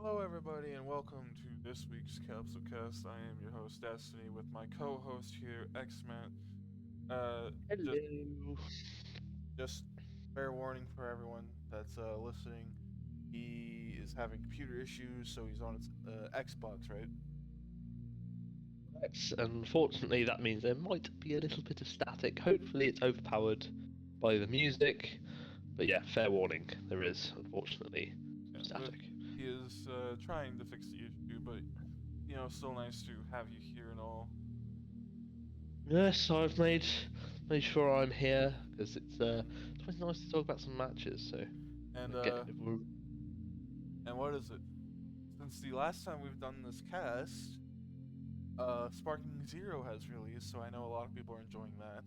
Hello, everybody, and welcome to this week's Capsule Cast. I am your host, Destiny, with my co-host here, Xmat. Uh, just, Hello. just fair warning for everyone that's listening. He is having computer issues, so he's on his Xbox, right? Unfortunately, that means there might be a little bit of static. Hopefully, it's overpowered by the music. But yeah, fair warning, there is, unfortunately, Yeah, but static. he is trying to fix the issue, but still nice to have you here and all. Yes, I've made sure I'm here because it's always nice to talk about some matches. So And get what is it? Since the last time we've done this cast, SparkingZero has released, so I know a lot of people are enjoying that.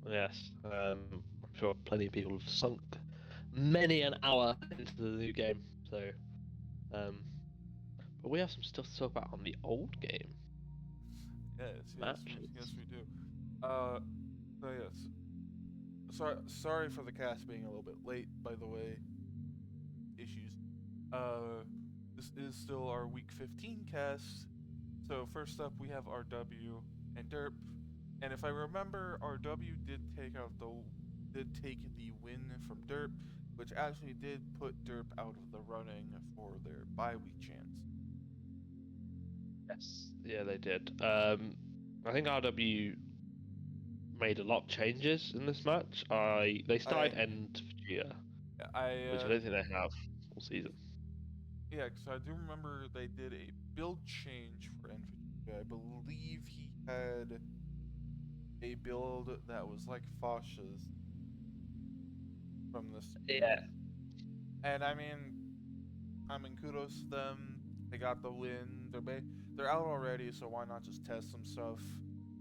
yes. I'm sure plenty of people have sunk many an hour into the new game. So um, but we have some stuff to talk about on the old game. Yes, we do. So yes. Sorry for the cast being a little bit late, by the way. Issues. Uh, this is still our week 15 cast. So first up, we have RW and Derp. And if I remember, RW did take the win from Derp, which actually did put Derp out of the running for their bye week chance. Yes, yeah, they did. I think RW made a lot of changes in this match. They started End Vegeta, which I don't think they have all season. Yeah, because I do remember they did a build change for NVIDIA. I believe he had a build that was like Fosh's from this year. Yeah. And I mean, kudos to them. They got the win. They're out already, so why not just test some stuff?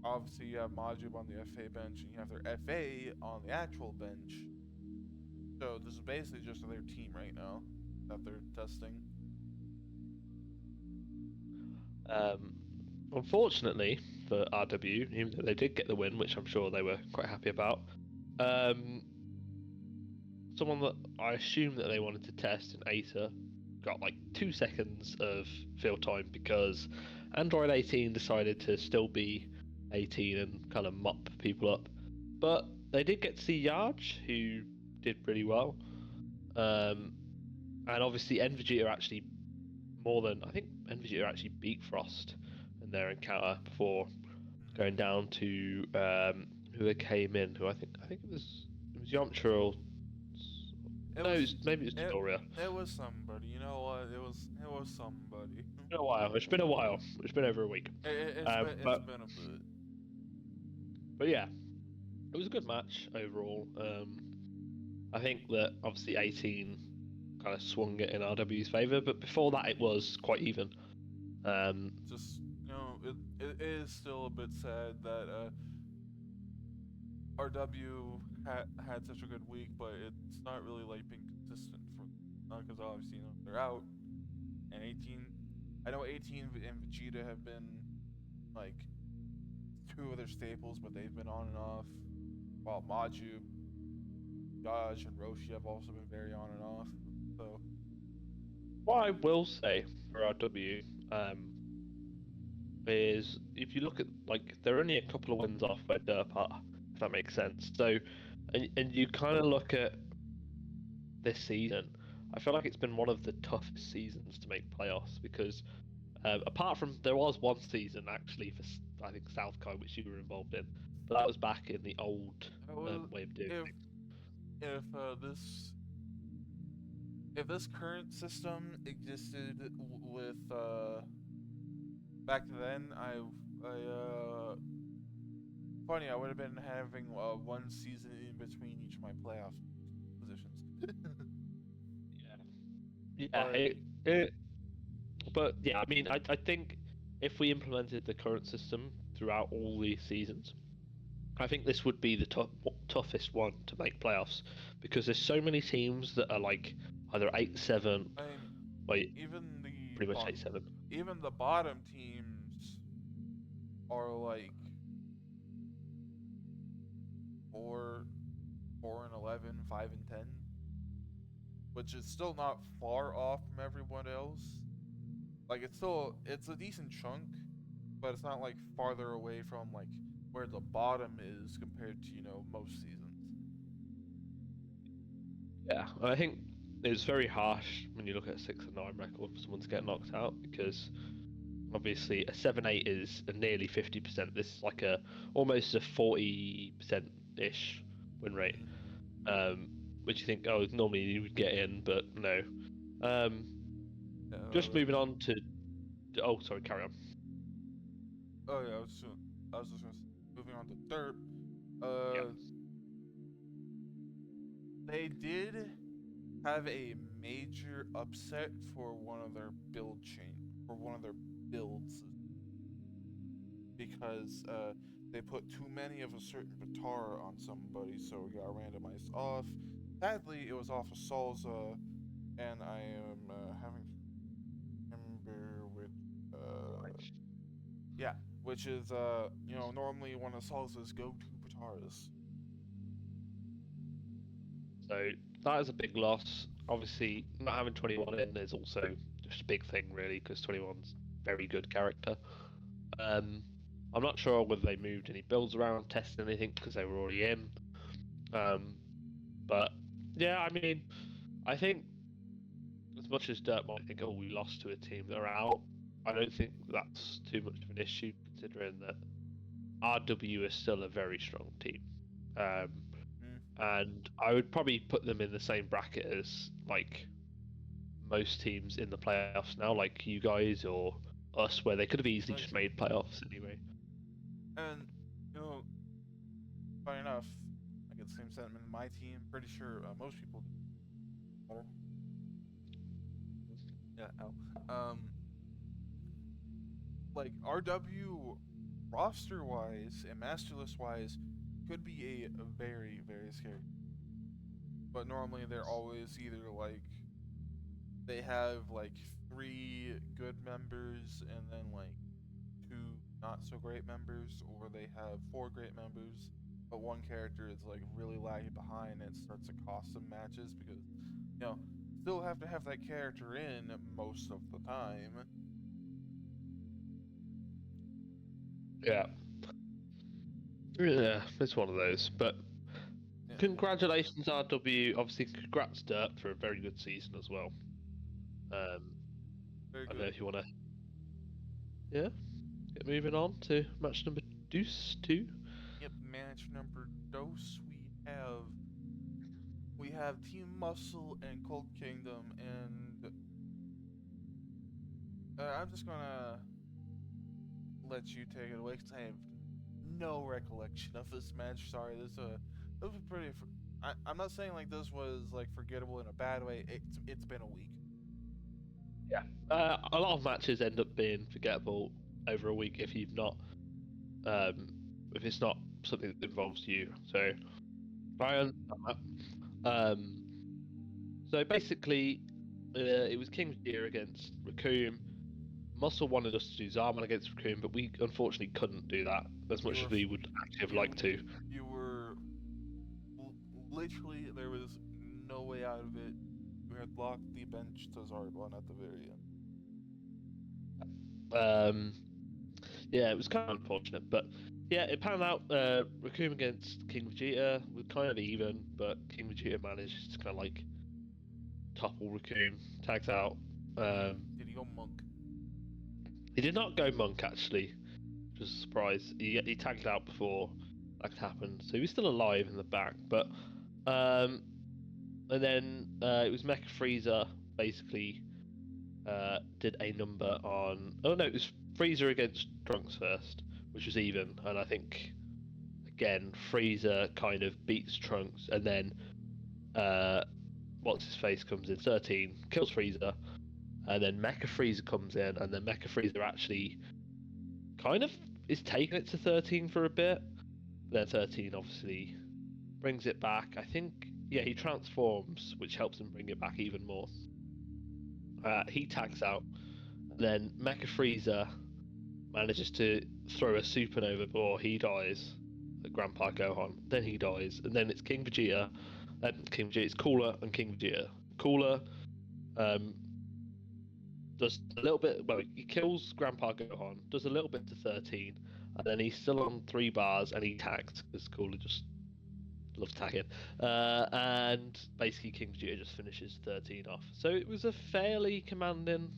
Obviously, you have Majub on the FA bench, and you have their FA on the actual bench. So this is basically just their team right now that they're testing. Unfortunately for RW, even though they did get the win, which I'm sure they were quite happy about, someone that I assume that they wanted to test in ATA got like 2 seconds of field time because Android 18 decided to still be 18 and kind of mop people up. But they did get to see Yarj, who did pretty well. And obviously Envegeta actually I think Envegeta actually beat Frost in their encounter before going down to who they came in. Who I think it was Yamcha or maybe it's Doria. It was somebody. You know what? It was somebody. It's been a while. It's been a while. It's been over a week. It's been a bit. But yeah, it was a good match overall. I think that obviously 18 kind of swung it in RW's favour, but before that it was quite even. Just it is still a bit sad that RW had such a good week, but it's not really like being consistent for because obviously they're out, and 18. I know 18 and Vegeta have been like two of their staples, but they've been on and off. While Maju, Josh, and Roshi have also been very on and off. So what I will say for RW is if you look at they're only a couple of wins off where Derp are, if that makes sense. So and you kind of look at this season, I feel like it's been one of the toughest seasons to make playoffs because apart from there was one season actually for I think South Kai which you were involved in, but that was back in the old way of doing things. If this current system existed with back then, funny, I would have been having one season in between each of my playoff positions. Yeah, but yeah, I mean, I think if we implemented the current system throughout all the seasons, I think this would be the toughest one to make playoffs because there's so many teams that are like either 8-7. I mean, Wait, even pretty much 8-7. Even the bottom teams are like 4 and 11, 5 and 10. which is still not far off from everyone else. Like it's a decent chunk, but it's not like farther away from like where the bottom is compared to most seasons. Yeah, I think it's very harsh when you look at a 6-9 record for someone to get knocked out, because obviously a 7-8 is a nearly 50%. This is like almost a 40% ish win rate. Which you think, oh, normally you would get in, but no. Just moving on to. Oh, sorry, carry on. Oh yeah, I was just moving on to Derp. They did have a major upset for one of their builds, because they put too many of a certain guitar on somebody, so it got randomized off. Sadly, it was off of Salsa, and I am having to remember which. Yeah, which is normally one of Salsa's go-to guitars. So that is a big loss. Obviously, not having 21 in is also just a big thing, really, because 21's very good character. I'm not sure whether they moved any builds around, tested anything, because they were already in. But yeah, I mean, I think as much as Derp might think, oh, we lost to a team that are out, I don't think that's too much of an issue, considering that RW is still a very strong team. And I would probably put them in the same bracket as like most teams in the playoffs now, like you guys or us, where they could have easily just made playoffs anyway. And funny enough, I get the same sentiment in my team. Pretty sure most people do. Better. Yeah. Like RW roster wise and master list wise could be a very, very scary. But normally they're always either like they have like 3 good members and then like 2 not so great members, or they have 4 great members, but one character is like really lagging behind and it starts to cost them matches because still have to have that character in most of the time. Yeah, it's one of those. But congratulations, RW. Obviously, congrats, Derp, for a very good season as well. I don't know if you want to. Yeah, get moving on to match number 2. Yep, match number 2. We have Team Muscle and Cold Kingdom, and I'm just gonna let you take it away because I have no recollection of this match. Sorry, this was pretty. I'm not saying like this was like forgettable in a bad way. It's been a week. Yeah, a lot of matches end up being forgettable over a week if you've not, if it's not something that involves you. So, Brian. So basically, it was King Vegeta against Raccoon. Muscle wanted us to do Zaman against Raccoon, but we unfortunately couldn't do that as much as we would actually have liked to. You were literally, there was no way out of it. You had locked the bench to Zarbon at the very end. Yeah, it was kind of unfortunate, but yeah, it panned out. Raccoon against King Vegeta was kind of even, but King Vegeta managed to kind of like topple Raccoon, tags out. Did he go monk? He did not go monk, actually, which was a surprise. He tagged out before that could happen, so he was still alive in the back. But and then it was Mecha Frieza basically did a number on. Oh no, it was Frieza against Trunks first, which was even, and I think again Frieza kind of beats Trunks, and then what's his face comes in 13, kills Frieza. And then Mecha Frieza comes in, and then Mecha Frieza actually kind of is taking it to 13 for a bit. Then 13 obviously brings it back. I think, yeah, he transforms, which helps him bring it back even more. He tags out. Then Mecha Frieza manages to throw a supernova before he dies. Grandpa Gohan. Then he dies. And then it's King Vegeta. It's Cooler and King Vegeta cooler. Does a little bit. Well, he kills Grandpa Gohan. Does a little bit to 13, and then he's still on 3 bars, and he tags because Cooler just loves tagging. And basically, King Vegeta just finishes 13 off. So it was a fairly commanding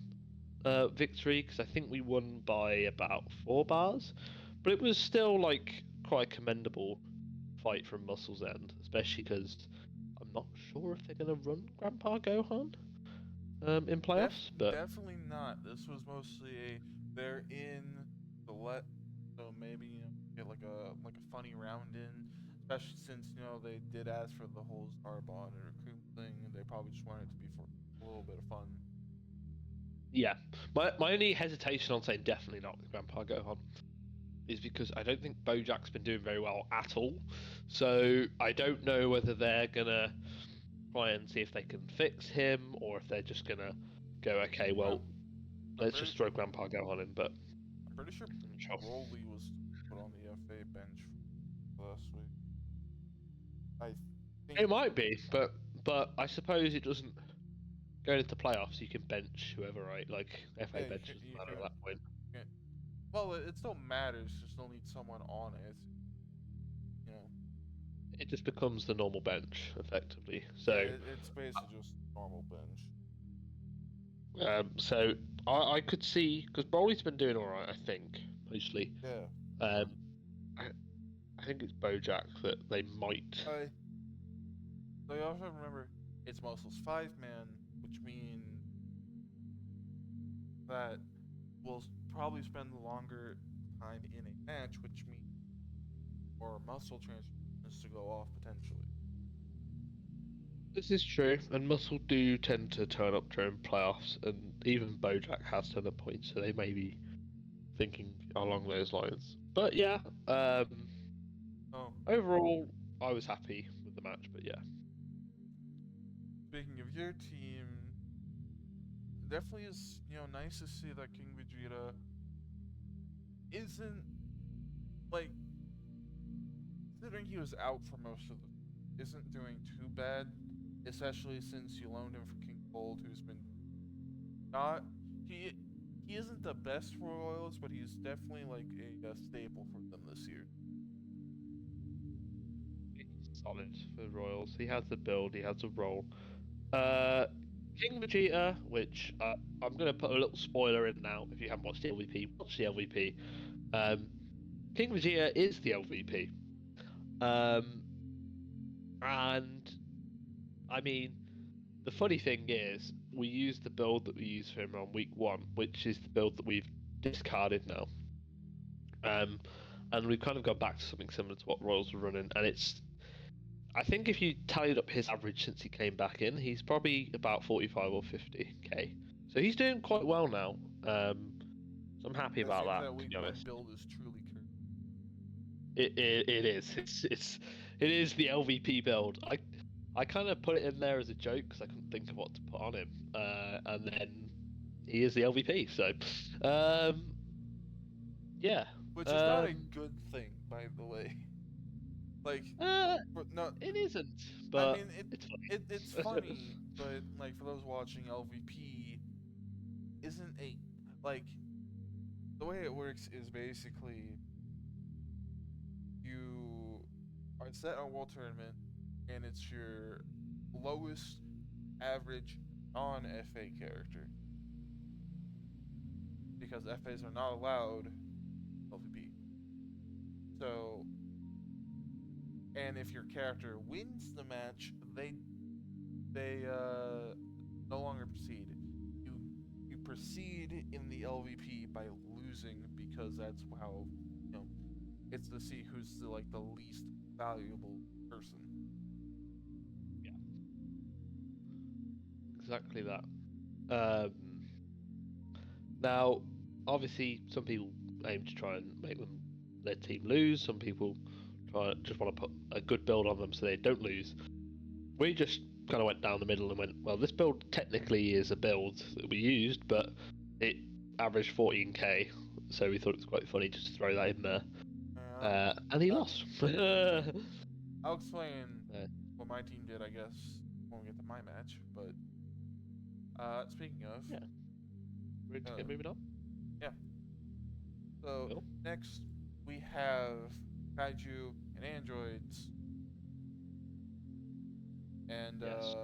victory because I think we won by about 4 bars, but it was still like quite a commendable fight from Muscle's end, especially because I'm not sure if they're gonna run Grandpa Gohan in playoffs, but definitely not. This was mostly they're in the so maybe get like a funny round in, especially since they did ask for the whole Starbond and recruit thing, and they probably just wanted it to be for a little bit of fun. yeah, my only hesitation on saying definitely not with Grandpa Gohan is because I don't think Bojack's been doing very well at all. So I don't know whether they're gonna try and see if they can fix him, or if they're just gonna go, okay, well, let's just throw Grandpa Gohan in. But I'm pretty sure Broly was put on the FA bench last week. I think it might be, but I suppose it doesn't. Going into playoffs, you can bench whoever, right? Like FA bench doesn't matter at that point. Well, it still matters. You still need someone on it. It just becomes the normal bench, effectively. So it's basically just normal bench. So I could see, because Broly's been doing all right, I think, mostly. Yeah. I think it's Bojack that they might. So you also remember it's Muscle's 5-man, which means that we'll probably spend longer time in a match, which means more muscle transfers to go off potentially. This is true, and Muscle do tend to turn up during playoffs, and even Bojack has turned up points, so they may be thinking along those lines. But yeah, overall, I was happy with the match, but yeah. Speaking of your team, definitely is nice to see that King Vegeta isn't considering he was out for most of isn't doing too bad, especially since you loaned him for King Cold, who's been not he isn't the best for Royals, but he's definitely like a staple for them this year. He's solid for Royals. He has the build, he has the role. King Vegeta, which I'm going to put a little spoiler in now. If you haven't watched the LVP, watch the LVP. King Vegeta is the LVP. And I mean, the funny thing is, we used the build that we used for him on week 1, which is the build that we've discarded now. And we've kind of gone back to something similar to what Royals were running, and I think if you tallied up his average since he came back in, he's probably about 45 or 50k. So he's doing quite well now. So I'm happy about that. To be honest, build is truly cursed. It is. It is the LVP build. I kind of put it in there as a joke because I couldn't think of what to put on him, and then he is the LVP. So, yeah. Which is not a good thing, by the way. It isn't. But I mean, it's funny, but for those watching, LVP isn't the way it works is basically you are set on World Tournament, and it's your lowest average non-FA character, because FAs are not allowed LVP. So, and if your character wins the match, they no longer proceed. You proceed in the LVP by losing, because that's how it's to see who's the least valuable person. Yeah. Exactly that. Now, obviously, some people aim to try and make their team lose. Some people just want to put a good build on them so they don't lose. We just kind of went down the middle and went, well, this build technically is a build that we used, but it averaged 14k, so we thought it was quite funny just to throw that in there. And he lost. I'll explain what my team did, I guess, when we get to my match, but Speaking of, Yeah. Ready to uh, get moving on? yeah. So Cool. next we have Kaiju and androids, and Yes.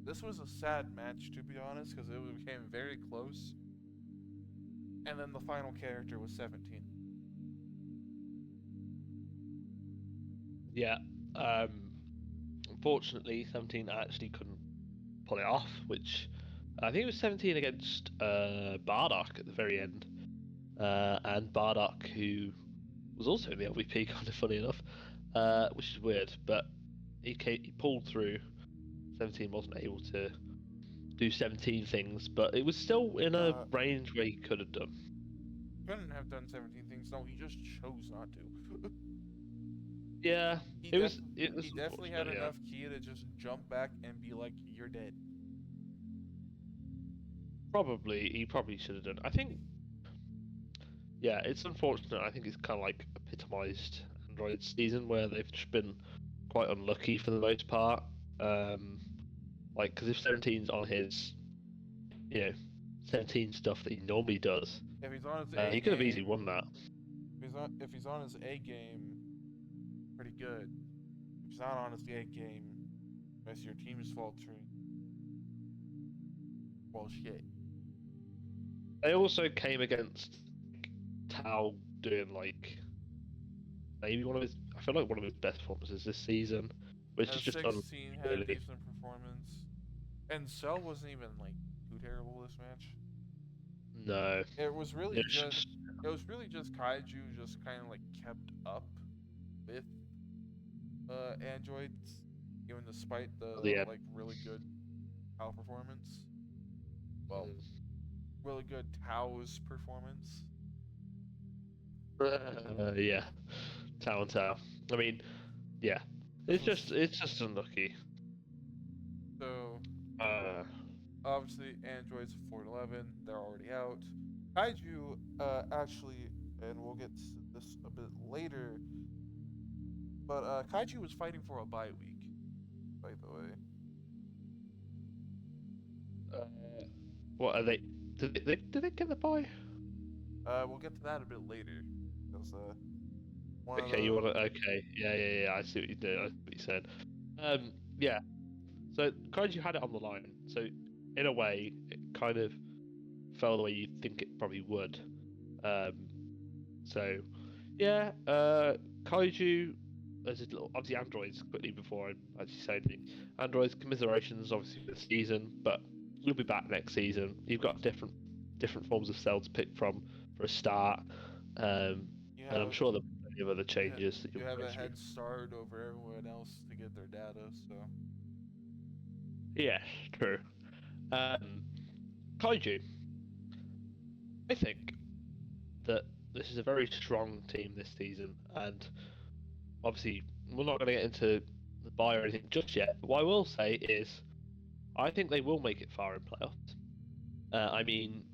this was a sad match to be honest because it became very close. And then the final character was 17. Yeah. Unfortunately, 17 actually couldn't pull it off, which I think it was 17 against Bardock at the very end. And Bardock, who was also in the LVP, kind of funny enough, which is weird, but he pulled through. 17 wasn't able to do 17 things, but it was still in a range where he could have done. Couldn't have done 17 things. No, he just chose not to. Yeah, he it was. He definitely had yeah. enough ki to just jump back and be like, "You're dead." He probably should have done. I think. Yeah, it's unfortunate. I think it's kind of like epitomized Android season where they've just been quite unlucky for the most part. Like, because if 17's on his, 17 stuff that he normally does, If he's on his A he could have easily won that. If he's on his A game, pretty good. If he's not on his A game, unless your team is faltering, well, shit. They also came against Tao doing like maybe one of his. I feel like one of his best performances this season, which is just 16 had a really. decent performance, and Cell wasn't even like too terrible this match. No, It was really it's just Kaiju just kind of like kept up with androids, even despite the yeah. like really good Tao performance. Well, really good Tao's performance. Yeah, Tao and Tao. I mean, yeah, it's just unlucky. So obviously androids 4-11, they're already out. Kaiju actually, and we'll get to this a bit later, but Kaiju was fighting for a bye week, by the way. What are they? Did they get the bye? We'll get to that a bit later. Because, Okay, you want to? Okay, yeah. I see what you did. I see what you said. Yeah. So Kaiju had it on the line. So in a way, it kind of fell the way you think it probably would. So yeah, Kaiju. There's obviously androids quickly before I actually say anything. Androids commiserations obviously for the season, but you'll be back next season. You've got different forms of Cell to pick from for a start. And I'm sure there'll be plenty of other changes that you you'll have go a through. head start over everyone else to get their data, so Yes, true. Kaiju. I think that this is a very strong team this season, and obviously we're not going to get into the buy or anything just yet. But what I will say is, I think they will make it far in playoffs. I mean,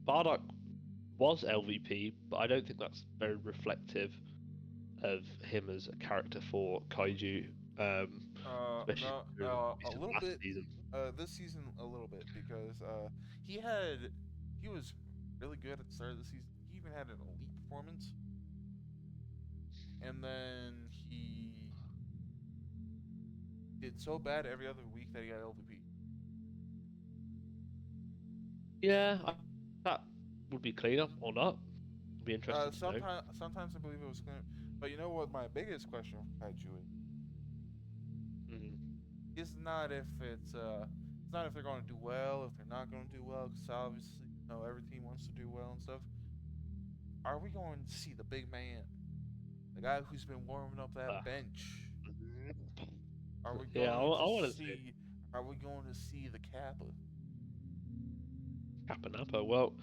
Bardock was LVP, but I don't think that's very reflective of him as a character for Kaiju. Especially no, a through little last bit. season. This season a little bit because he was really good at the start of the season. He even had an elite performance, and then he did so bad every other week that he got LVP. Yeah, that would be cleaner or not. It'd be interesting to know. Sometimes I believe it was clear, but you know what? My biggest question for Kaiju is it's not if it's not if they're going to do well, if they're not going to do well, because obviously, every team wants to do well and stuff. Are we going to see the big man, the guy who's been warming up that bench? Are we going to see? Are we going to see the Kappa? Kappa Nappa. Well,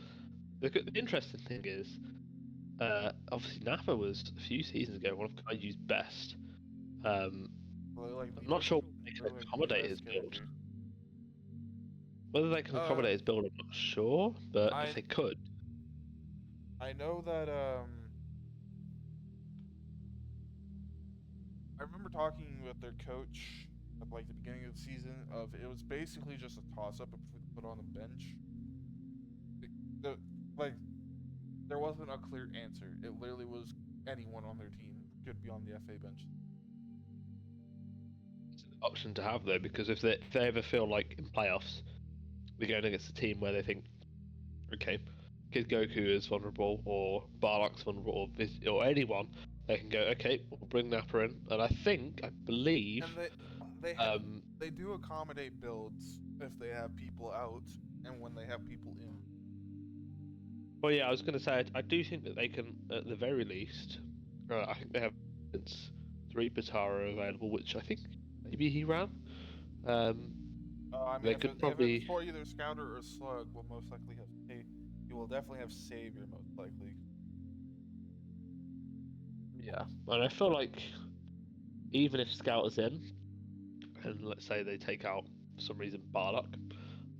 the interesting thing is, obviously Nappa was a few seasons ago one of Kaiju's best. I'm not sure whether they can accommodate his build. Whether they can accommodate his build, I'm not sure, but if they could. I know that I remember talking with their coach at like the beginning of the season. Of it was basically just a toss up if we put on the bench. The, like there wasn't a clear answer. It literally was anyone on their team could be on the FA bench. It's an option to have though, because if they ever feel like in playoffs they're going against a team where they think, okay, Kid Goku is vulnerable or Barlock's vulnerable or anyone, they can go, okay, we'll bring Nappa in, and I believe, And they do accommodate builds if they have people out and when they have people in. well, yeah, I was going to say I do think that they can, at the very least, I think they have 3 Batara available, which I think maybe he ran. I mean, They if could it's probably. for either Scouter or Slug, we'll most likely have. You will definitely have Savior, most likely. Yeah, and I feel like even if Scout is in, and let's say they take out for some reason Bardock,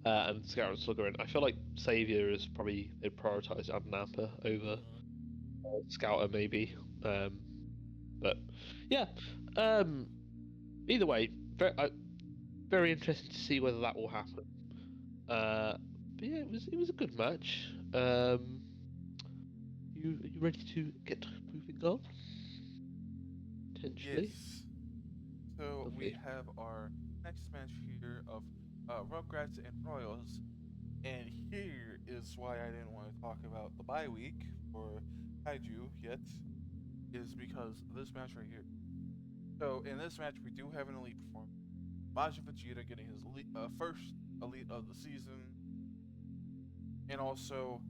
and Scout and Slugger in, I feel like Savior is probably they prioritise Adnapper over Scouter maybe. But yeah, either way, very interesting to see whether that will happen. But yeah, it was a good match. Are you ready to get moving on? Potentially. Yes. So Lovely. we have our next match here of Rugrats and Royals, and here is why I didn't want to talk about the bye week for Kaiju yet, is because this match right here. So in this match, we do have an elite performance. Majin Vegeta getting his first elite of the season, and also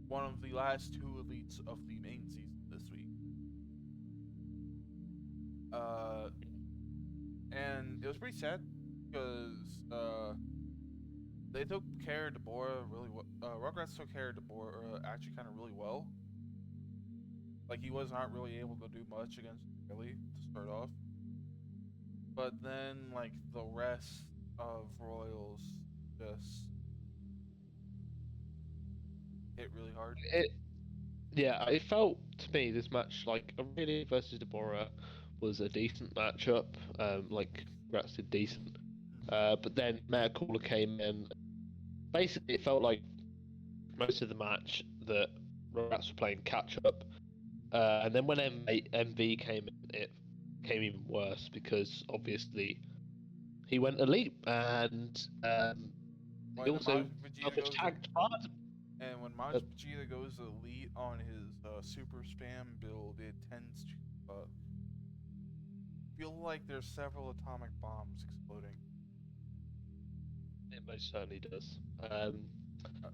one of the last 2 elites of the main season this week. And it was pretty sad because they took care of Deborah really well. Rugrats took care of Deborah actually kind of really well. Like he was not really able to do much against Riley to start off, but then like the rest of Royals just hit really hard. Yeah, it felt to me this match like Aurelia versus Deborah was a decent matchup. Like Rugrats did decent, but then Metacooler came in. Basically, it felt like most of the match that Rugrats were playing catch up, and then when MV came in, it became even worse because obviously he went elite and he also self-tagged hard. And when Majin Vegeta goes elite on his super spam build, it tends to feel like there's several atomic bombs exploding. It most certainly does.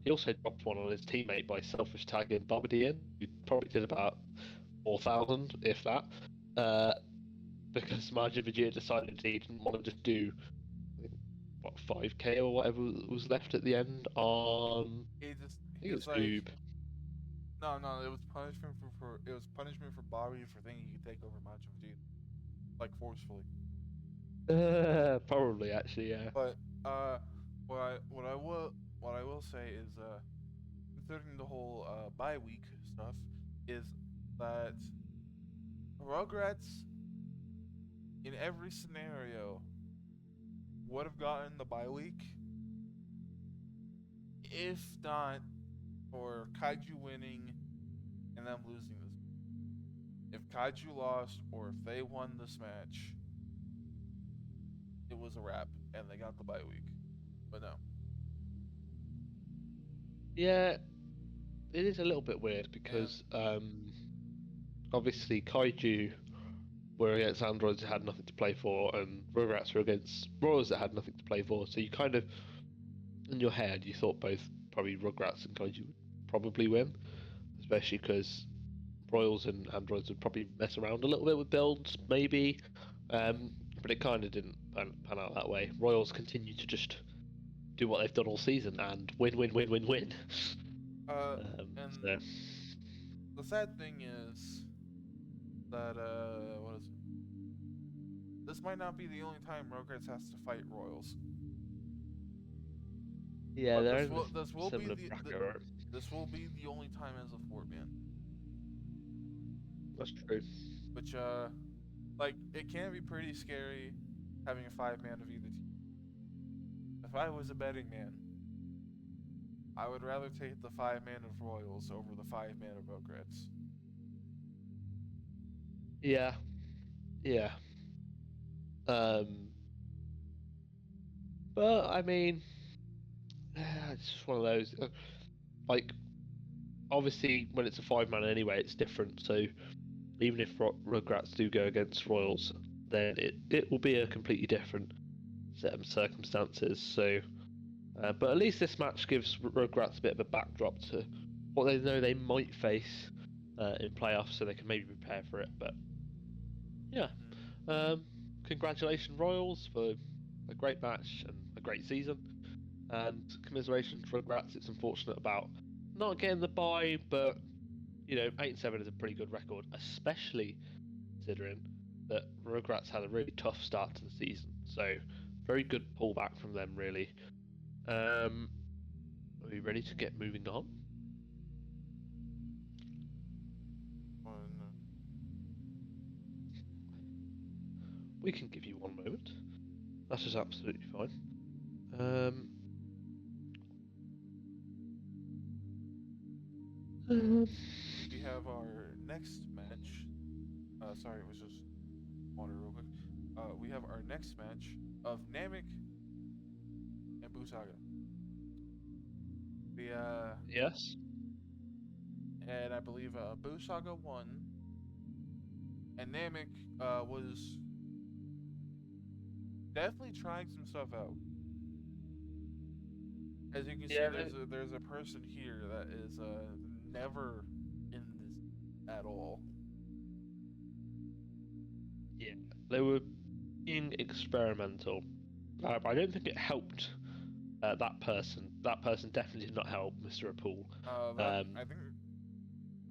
He also dropped one on his teammate by selfish tagging Bobbity in, who probably did about 4,000, if that, because Majin Vegeta decided he didn't want to just do, what, 5k or whatever was left at the end on. He was like, Oob. No, it was punishment for Bobby for thinking he could take over Majin Vegeta, like forcefully. Probably actually, yeah. But what I will say is considering the whole bye week stuff is that Rugrats in every scenario would have gotten the bye week if not for Kaiju winning and them losing this. If Kaiju lost or if they won this match, it was a wrap and they got the bye week. But no. Yeah, it is a little bit weird because obviously Kaiju were against androids that had nothing to play for, and Rugrats were against Royals that had nothing to play for. So you kind of, in your head, you thought both probably Rugrats and Kaiju would probably win, especially because Royals and androids would probably mess around a little bit with builds, maybe. But it kind of didn't pan out that way. Royals continue to just do what they've done all season and win. And so. The sad thing is that what is it? This might not be the only time Rugrats has to fight Royals. Yeah, this will be the only time as a 4-man. That's true. Which like it can be pretty scary having a 5-man of either team. If I was a betting man, I would rather take the 5-man of Royals over the 5-man of Rugrats. Yeah, yeah. But I mean, it's just one of those. Like, obviously, when it's a 5-man anyway, it's different. So even if Rugrats do go against Royals, then it will be a completely different set of circumstances. So, but at least this match gives Rugrats a bit of a backdrop to what they know they might face in playoffs, so they can maybe prepare for it. But yeah, congratulations Royals for a great match and a great season, and commiserations for Rugrats. It's unfortunate about not getting the bye, but you know, 8-7 is a pretty good record, especially considering that Rugrats had a really tough start to the season. So, very good pullback from them, really. Are we ready to get moving on? We can give you one moment. That is absolutely fine. We have our next match. Sorry, it was just water real quick. We have our next match of Namek and Buu Saga. Yes. And I believe Buu Saga won, and Namek was definitely trying some stuff out. As you can see, there's a person here that is never in this at all. Yeah, they were being experimental. I don't think it helped that person. That person definitely did not help Mr. Apul. I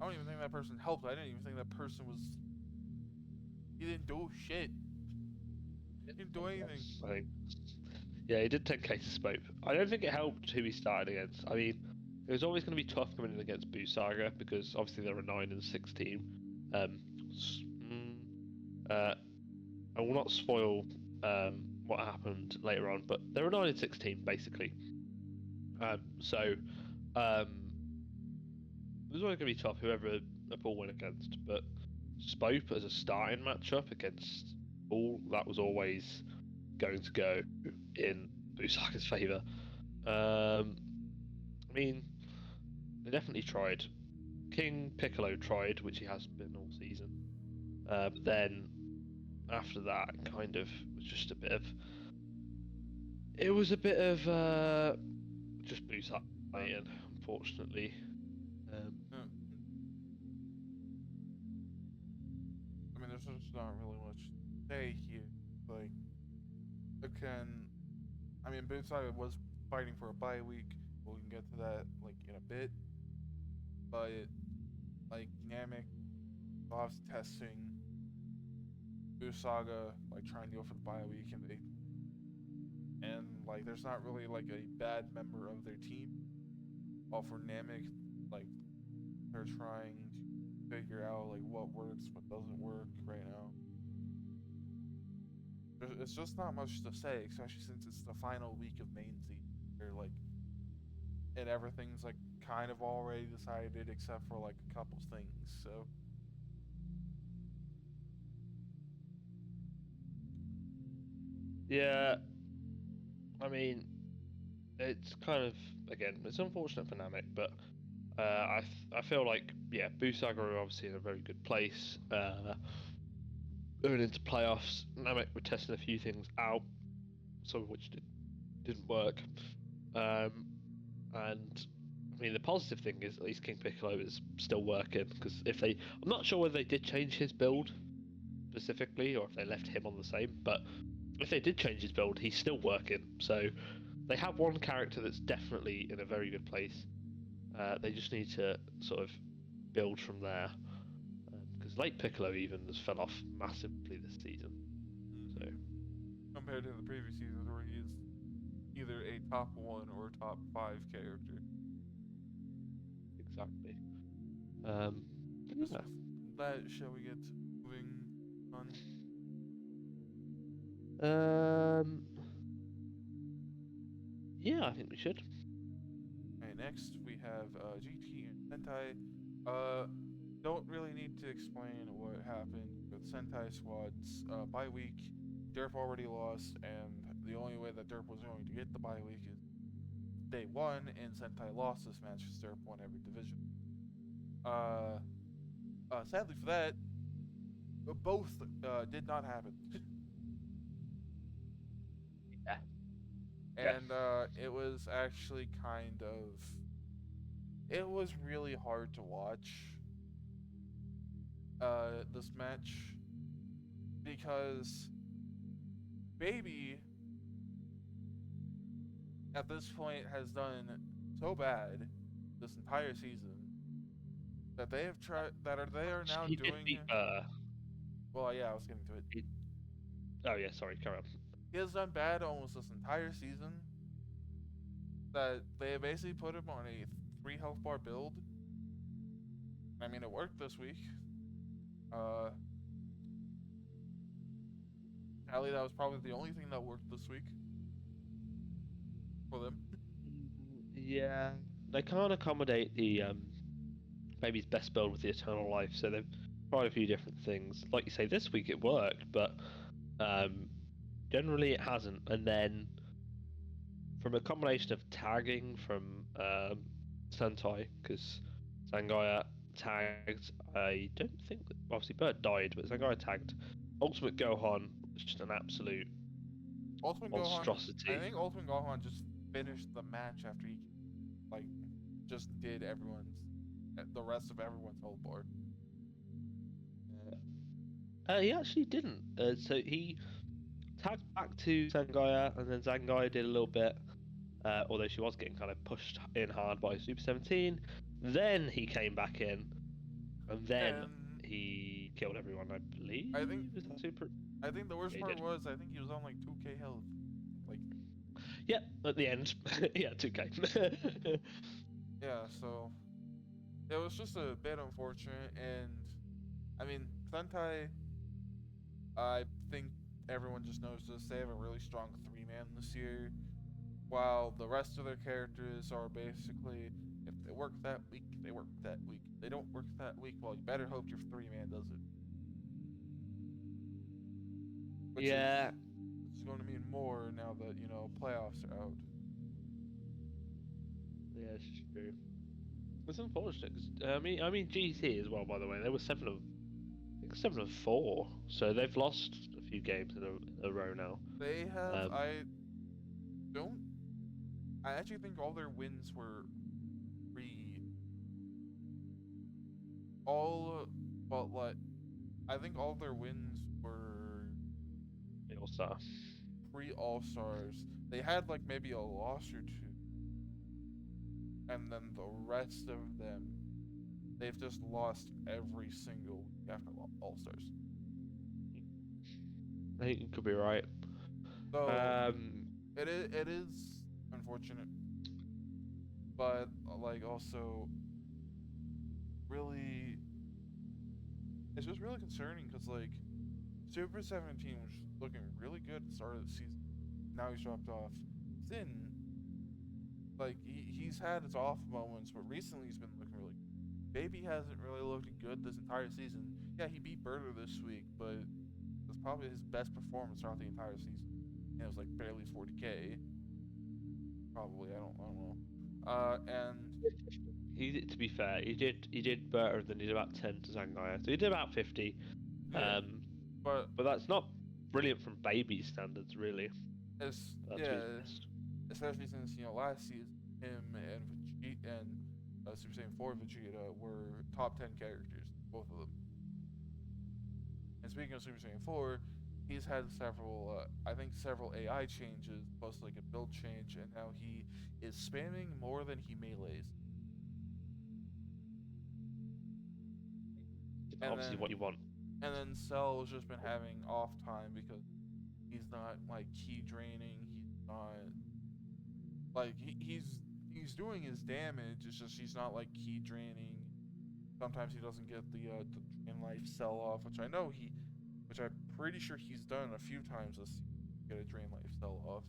don't even think that person helped. I didn't even think that person was. He didn't do shit. He didn't do anything. I think. Yeah, he did 10k to Spope. I don't think it helped who he started against. I mean, it was always going to be tough coming in against Buu Saga because obviously they're a 9-6 team. I will not spoil what happened later on, but they're a 9-6 team basically. So it was always going to be tough whoever Paul went against, but Spope as a starting matchup against Paul, that was always going to go in Buu Saga's favour. I mean, they definitely tried. King Piccolo tried, which he has been all season. Then after that, kind of was just a bit of. It was a bit of just Buu Saga, unfortunately. I mean, there's just not really much to say here. Like, again, I mean, Buu Saga was fighting for a bye week. We can get to that like in a bit. But like Namek, lost testing. Buu Saga like trying to go for the bye week, and like there's not really like a bad member of their team. While for Namek, like they're trying to figure out like what works, what doesn't work right now. It's just not much to say, especially since it's the final week of main season. They're like, and everything's like kind of already decided except for like a couple things. So. Yeah, I mean, it's kind of again, it's unfortunate for Namek, but I feel like Buu Saga are obviously in a very good place. Going into playoffs, Namek were testing a few things out, some of which didn't work. And I mean, the positive thing is at least King Piccolo is still working because I'm not sure whether they did change his build specifically or if they left him on the same, but if they did change his build, he's still working. So they have one character that's definitely in a very good place. They just need to sort of build from there. Because late Piccolo even has fell off massively this season. So compared to the previous seasons where he is either a top 1 or top 5 character. Exactly. That shall we get moving on? Yeah, I think we should. Okay, next we have GT and Sentai. Don't really need to explain what happened with Sentai squads. Bye week, Derp already lost, and the only way that Derp was going to get the bye week is day one, and Sentai lost this match because Derp won every division. Sadly for that, both did not happen. Yeah. And it was actually it was really hard to watch this match because Baby at this point has done so bad this entire season that they have they are now He doing. did beat Well, yeah, I was getting to it. Oh yeah, sorry, carry on. He has done bad almost this entire season. That they basically put him on a 3 health bar build. I mean, it worked this week. Allie, that was probably the only thing that worked this week for them. Yeah, they can't accommodate the Baby's best build with the Eternal Life, so they've tried a few different things. Like you say, this week it worked, but generally it hasn't. And then from a combination of tagging from Sentai, because Sangaya tagged, I don't think, obviously Bert died, but Sangaya tagged. Ultimate Gohan was just an absolute monstrosity. I think Ultimate Gohan just finished the match after he, just did the rest of everyone's health bar. He actually didn't. So he tagged back to Sangaya, and then Sangaya did a little bit, although she was getting kind of pushed in hard by Super 17. Then he came back in, and then he killed everyone, I believe. I think was that Super? I think the worst part was I think he was on 2k health. Yeah, at the end. Yeah, 2k. Yeah, so it was just a bit unfortunate, and I mean, Sentai, I think everyone just knows this, they have a really strong 3-man this year, while the rest of their characters are basically, if they work that week, they work that week. If they don't work that week, well, you better hope your 3-man does it. Which yeah. It's going to mean more now that, playoffs are out. Yeah, it's true. It's unfortunate. I mean, GT as well. By the way, they were 7 of 4, so they've lost a few games in a row now. They have. I actually think all their wins were I think all their wins were All-Star. All-Stars. They had maybe a loss or 2. And then the rest of them, they've just lost every single week after All-Stars. I think you could be right. So, it is unfortunate. But, also, really, it's just really concerning because, Super 17 was looking really good at the start of the season. Now he's dropped off. Sin, he's had his off moments, but recently he's been looking really good. Baby hasn't really looked good this entire season. Yeah, he beat Birder this week, but it's probably his best performance throughout the entire season. And it was barely 40k. Probably, I don't know. And to be fair, he did better than he did about 10 to Sangaya. So he did about 50. Yeah, but that's not brilliant from Baby standards, really. Especially since last season him and Vegeta and Super Saiyan 4 Vegeta were top 10 characters, both of them. And speaking of Super Saiyan 4, he's had several AI changes, plus a build change, and now he is spamming more than he melees. Obviously, what you want. And then Cell's just been having off time because he's not key draining. He's not he's doing his damage. It's just he's not key draining. Sometimes he doesn't get the drain life sell off, which I'm pretty sure he's done a few times this season. get a Drain Life sell off,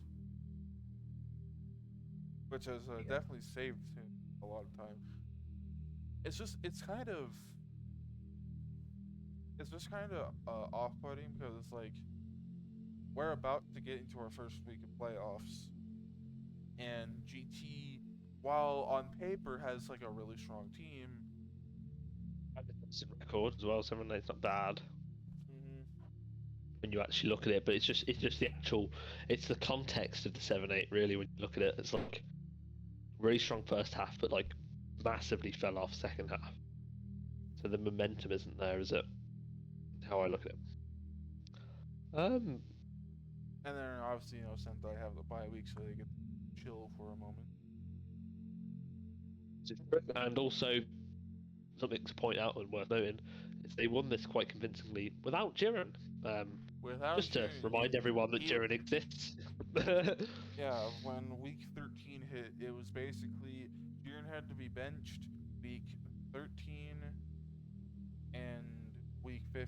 which has Yeah. definitely saved him a lot of time. It's just kind of off-putting because it's like we're about to get into our first week of playoffs, and GT, while on paper has like a really strong team, record as well. 7-8's not bad mm-hmm. when you actually look at it, but it's just the actual, it's the context of the 7-8 really. When you look at it, it's like really strong first half, but like massively fell off second half. So the momentum isn't there, is it? How I look at it. And then obviously Sentai have the bye week, so they get to chill for a moment. And also, something to point out and worth noting is they won this quite convincingly without Jiren. Without Just to Jiren, remind everyone that Jiren exists. Yeah, when week 13 hit, it was basically Jiren had to be benched week 13 and week 15.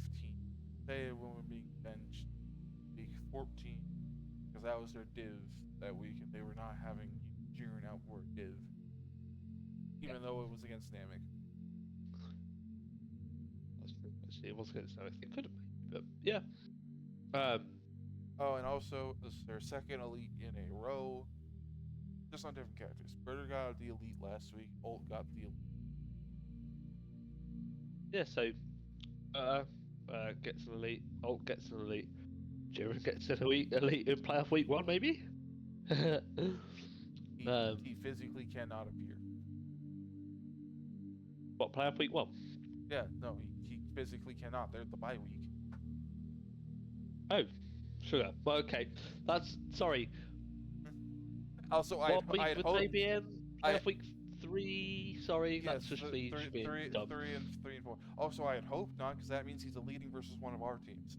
They were being benched week 14 because that was their div that week, and they were not having Jiren out for a div, even though it was against Namek. That's true. Actually, it was against Namek. It could have been, but yeah. Oh, and also this is their second elite in a row, just on different characters. Birder got the elite last week. Ult got the elite. Yeah. So, gets an elite. Ult gets an elite. Jiren gets an elite in playoff week 1, maybe. He physically cannot appear. What, playoff week 1? Yeah, no, he physically cannot. They're at the bye week. Oh, sugar. Well, okay. That's sorry. Also, What week I'd would hope they be in? Playoff week 3. Sorry, yes, that's just me. three and 4. Also, I'd hope not, because that means he's a leading versus one of our teams.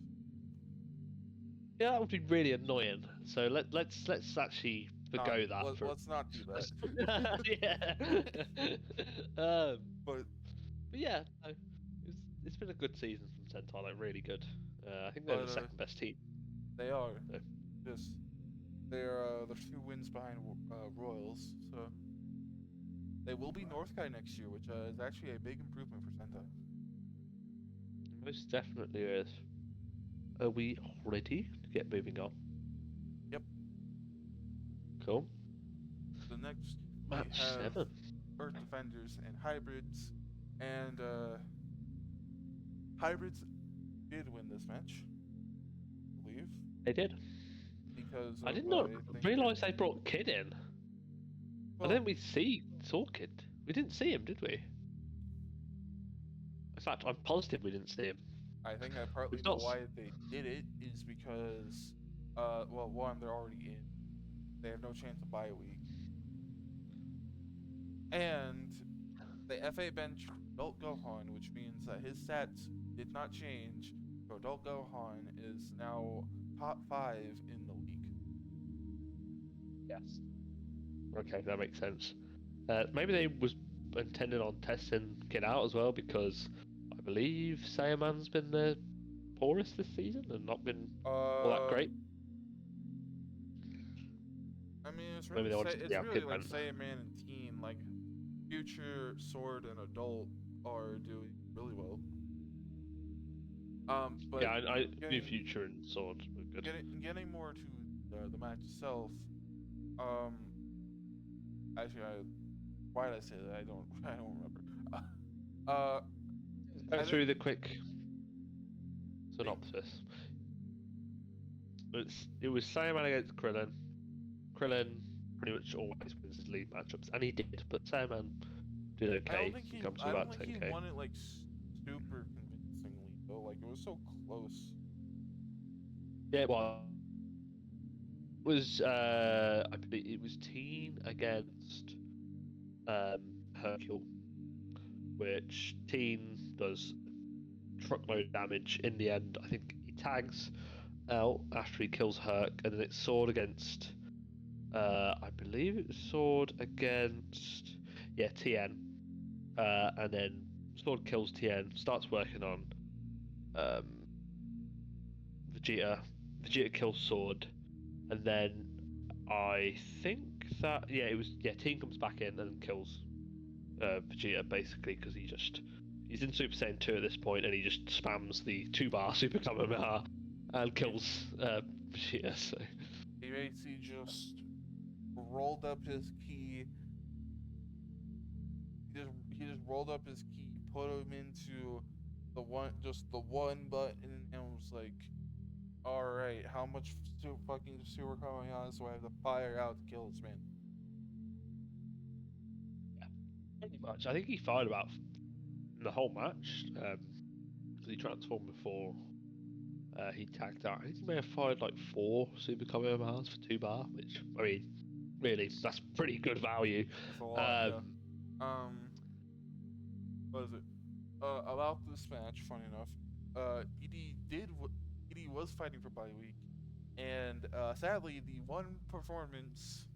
Yeah, that would be really annoying. So let's actually forgo that. Let's not do that. Yeah. But yeah, no, it's been a good season from Sentai, like really good. I think they're the second best team. They are. So. Just they're 2 wins behind Royals, so they will be North Kai next year, which is actually a big improvement for Sentai. Most definitely is. Are we ready to get moving on? Yep. Cool. The next Match we have 7. Earth Defenders and Hybrids, and Hybrids did win this match, I believe. They did. Because I did not realise they brought Kid in. Well, I think we saw Kid. We didn't see him, did we? In fact, I'm positive we didn't see him. I think I partly know why they did it is because, well, one, they're already in. They have no chance of bye week. And the FA bench Adult Gohan, which means that his stats did not change. So Adult Gohan is now top 5 in the league. Yes. Okay, that makes sense. Maybe they was intended on testing Kid out as well, because I believe Saiyaman's been the poorest this season and not been all that great. I mean, it's really, like Saiyaman and Teen, like Future, Sword, and Adult are doing really well. But yeah, I knew Future and Sword were good. Getting more to the match itself. Actually, why did I say that? I don't remember. Go through the quick synopsis. It was Saiyaman against Krillin. Krillin pretty much always wins his league matchups, and he did, but Saiyaman did okay. I don't think he won it like super convincingly though. Like it was so close. Yeah, well, it was I believe it was Teen against Hercule, which Teen does truckload damage. In the end, I think he tags out after he kills Herc, and then it's Sword against I believe it was Sword against Tien, and then Sword kills Tien, starts working on Vegeta. Vegeta kills Sword, and then I think that Teen comes back in and kills Vegeta basically because he's in Super Saiyan 2 at this point and he just spams the 2-bar Super Kamehameha and kills Vegeta. So he basically just rolled up his key. He just rolled up his key, put him into the one button, and was like, "All right, how much fucking Super Kamehameha do I have to fire out to kill this man?" yeah, pretty much. I think he fired about the whole match because he transformed before he tagged out. I think he may have fired like 4 Super Kamehamehas for 2-bar, which I mean, really, that's pretty good value. That's a lot. Yeah. What is it? About this match, funny enough, ED was fighting for bye week, and sadly, the one performance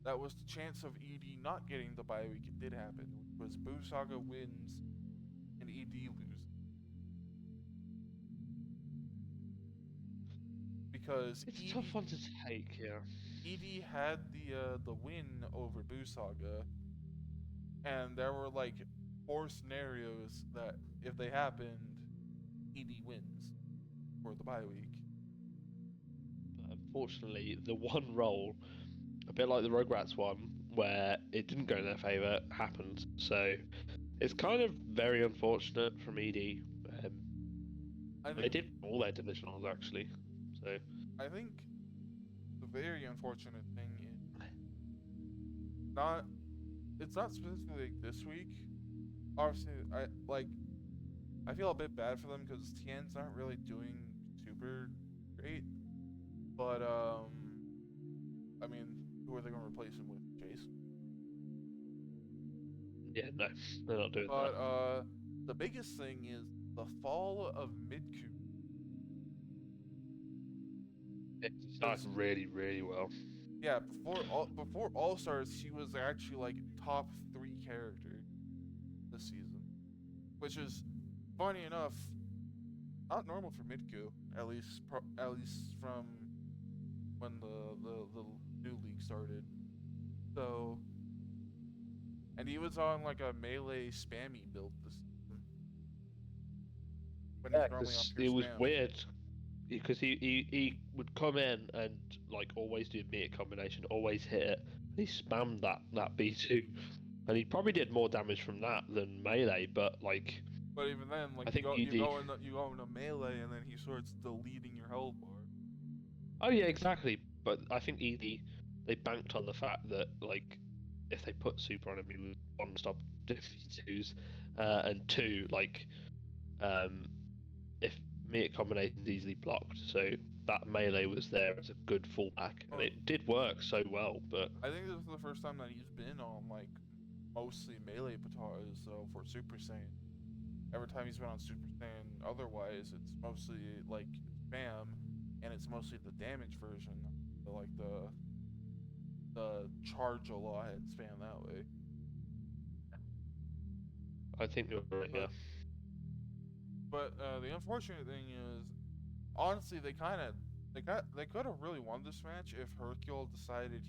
that was the chance of ED not getting the bye week, it did happen, which was Buu Saga wins and ED loses. Because It's a tough one to take, yeah. ED had the win over Buu Saga, and there were like 4 scenarios that if they happened, ED wins for the bye week. But unfortunately, the one role, a bit like the Rugrats one, where it didn't go in their favour, happened. So it's kind of very unfortunate from ED. They did all their divisionals actually. So I think the very unfortunate thing is it's not specifically like this week. Obviously, I feel a bit bad for them because Tien's not really doing super great. But I mean, who are they going to replace him with? Chase? yeah, no, they're not doing that. But the biggest thing is the fall of Midku. It started really, really well. Yeah, before All Stars, he was actually like top 3 character this season, which is funny enough not normal for Midku, at least from when the new league started. So, and he was on like a melee spammy build this season. When Yeah, he's normally on because pure it was spam. weird. Because he would come in and like always do meter combination, always hit it. He spammed that B2, and he probably did more damage from that than melee. But like, But even then, like I think you go into melee, and then he starts deleting your health bar. Oh yeah, exactly. But I think they banked on the fact that like if they put super on him, he would one stop B2s, and 2 like if meter combination is easily blocked, so that melee was there as a good fallback, and it did work so well. But I think this is the first time that he's been on like mostly melee patatas for Super Saiyan. Every time he's been on Super Saiyan, otherwise it's mostly like spam, and it's mostly the damage version, like the charge a lot and spam that way. I think you're right. Yeah. But the unfortunate thing is, honestly, they could have really won this match if Hercule decided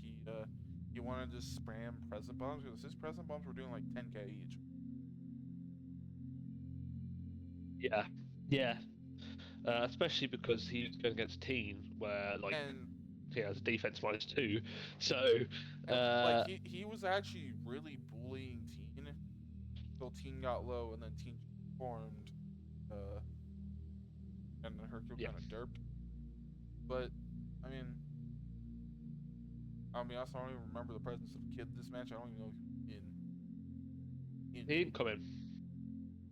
he wanted to just spam present bombs, because his present bombs were doing like 10k each. Yeah. Especially because he was going against Teen, where like he has a defense -2, so like he was actually really bullying Teen until Teen got low, and then Teen formed, and then Hercule kind of derped. But I mean, I also don't even remember the presence of Kid this match. I don't even know if he didn't come in.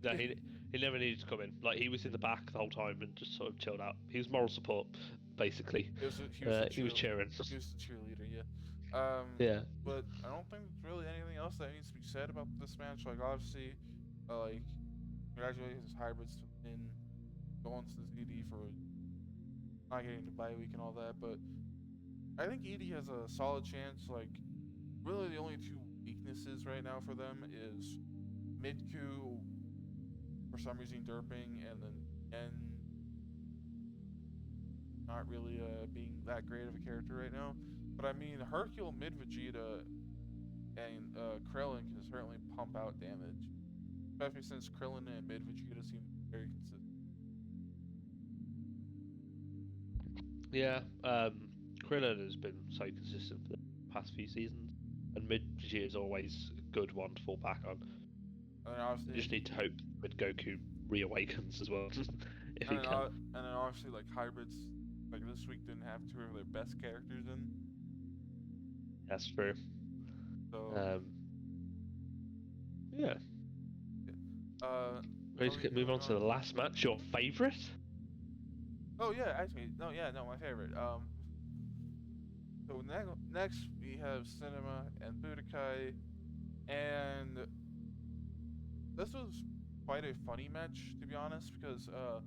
No, he never needed to come in. Like he was in the back the whole time and just sort of chilled out. He was moral support, basically. He was cheering. He was the cheerleader, yeah. Yeah. But I don't think there's really anything else that needs to be said about this match. Like obviously, like congratulations hybrids to win, going to the ED for not getting the bye week and all that. But I think ED has a solid chance. Like really, the only 2 weaknesses right now for them is Midku for some reason derping, and then not really being that great of a character right now. But I mean, Hercule mid Vegeta and Krillin can certainly pump out damage, especially since Krillin and mid Vegeta seem very consistent. Yeah, Krillin has been so consistent for the past few seasons, and mid Vegeta is always a good one to fall back on. And then obviously, You just need to hope mid Goku reawakens as well, if he and then, can. and then obviously like hybrids, like this week didn't have two of their best characters in. That's true. So yeah. Ready to move on to the last match. Your favorite? Oh yeah, actually, no, my favorite. So next we have Cinema and Budokai, and this was quite a funny match, to be honest, because the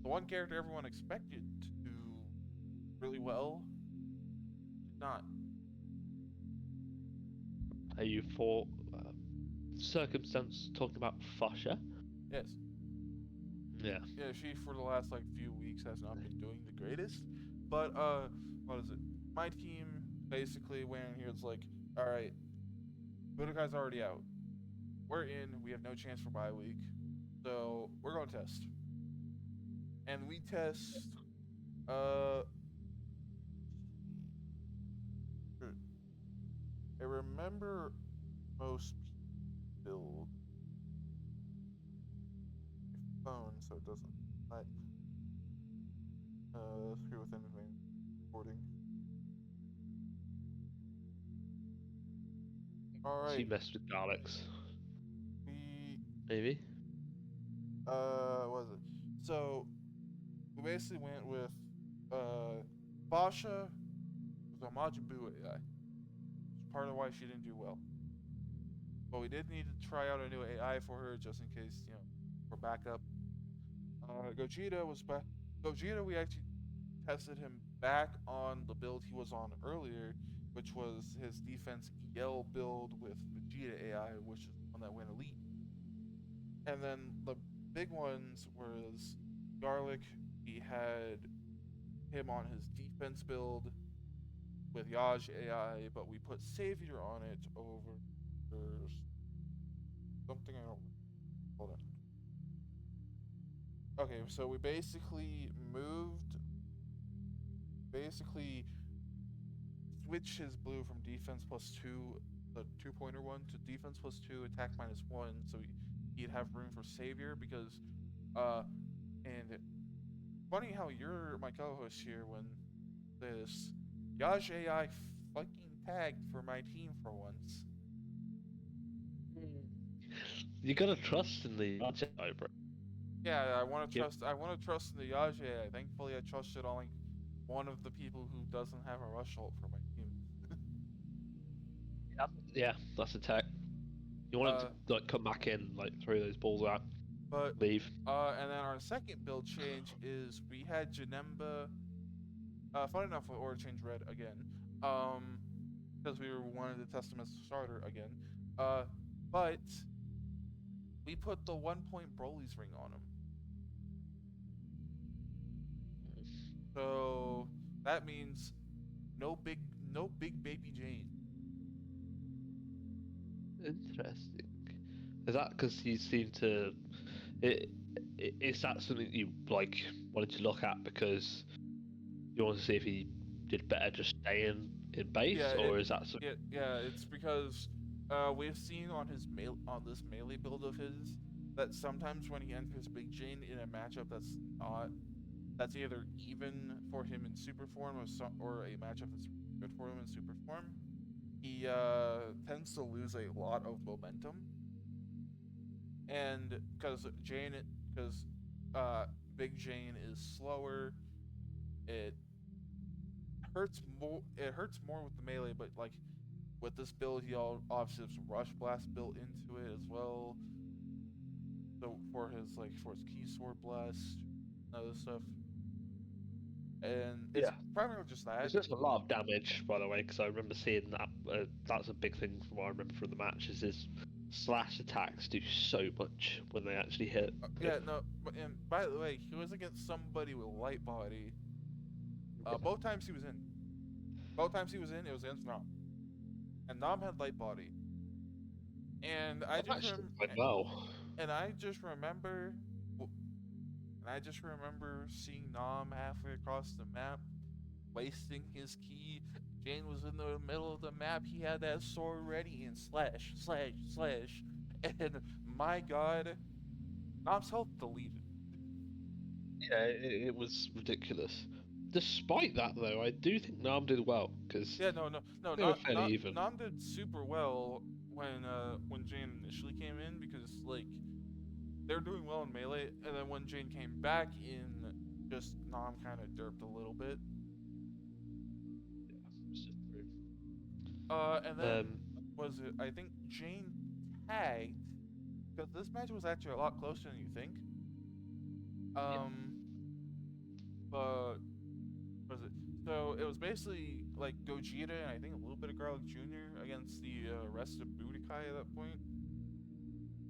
one character everyone expected to do really well did not. Are you for circumstance talking about Fasha? Yes. Yeah. Yeah, she for the last like few weeks has not been doing the greatest. But what is it? My team basically went in here. It's like, all right, Budokai's already out. We're in. We have no chance for bye week, so we're going to test. And we test. I remember most build phone so it doesn't screw with anything recording. Alright. She messed with Daleks. We Maybe? what was it? So we basically went with Basha was a Majin Buu AI. It's part of why she didn't do well. But we did need to try out a new AI for her just in case, for backup. Gogeta was back. Gogeta, we actually tested him back on the build he was on earlier, which was his defense EL build with Vegeta AI, which is the one that went elite. And then the big ones was Garlic. We had him on his defense build with Yaj AI, but we put Savior on it over something I don't. Hold on. Okay, so we basically switched his blue from defense +2, the 2-pointer one, to defense +2, attack -1, so he'd have room for Savior because, and funny how you're my co-host here when this Yaj AI fucking tagged for my team for once. You gotta trust in the Jedi, bro. Yeah, I want to trust. I want to trust in the Yaj AI. Thankfully, I trusted on like one of the people who doesn't have a rush ult for my team. Yeah, that's a tech. You want him to like come back in, like throw those balls out, but leave. And then our second build change is we had Janemba. Fun enough, we order change red again. Because we wanted to test him as a starter again. But we put the 1-point Broly's ring on him. So that means no big baby Jane. Interesting. Is that because you seem to? Is that something you like wanted to look at because you want to see if he did better just staying in base, or is that something? Yeah, it's because we've seen on his this melee build of his that sometimes when he enters Big Jane in a matchup that's either even for him in super form or a matchup that's good for him in super form, he tends to lose a lot of momentum. And because Big Jane is slower, it hurts more. It hurts more with the melee, but like with this build, he obviously has Rush Blast built into it as well. So for his Key Sword Blast, and other stuff. And it's primarily just that. It's just a lot of damage, by the way, because I remember seeing that. That's a big thing from what I remember from the match. Is his slash attacks do so much when they actually hit. Yeah, no, and by the way, he was against somebody with light body. Both times he was in. Both times he was in, it was against Nom. And Nom had light body. And I just remember seeing Nom halfway across the map, wasting his key. Jane was in the middle of the map. He had that sword ready and slash, slash, slash. And my god, Nom's health deleted. Yeah, it was ridiculous. Despite that, though, I do think Nam did well because Yeah, no, they were fairly even. Nom did super well when Jane initially came in, because like they were doing well in melee, and then when Jane came back in, just Nom kind of derped a little bit. Yeah, it's just true. And then was it? I think Jane tagged, because this match was actually a lot closer than you think. But was it? So it was basically like Gogeta and I think a little bit of Garlic Jr. against the rest of Budokai at that point.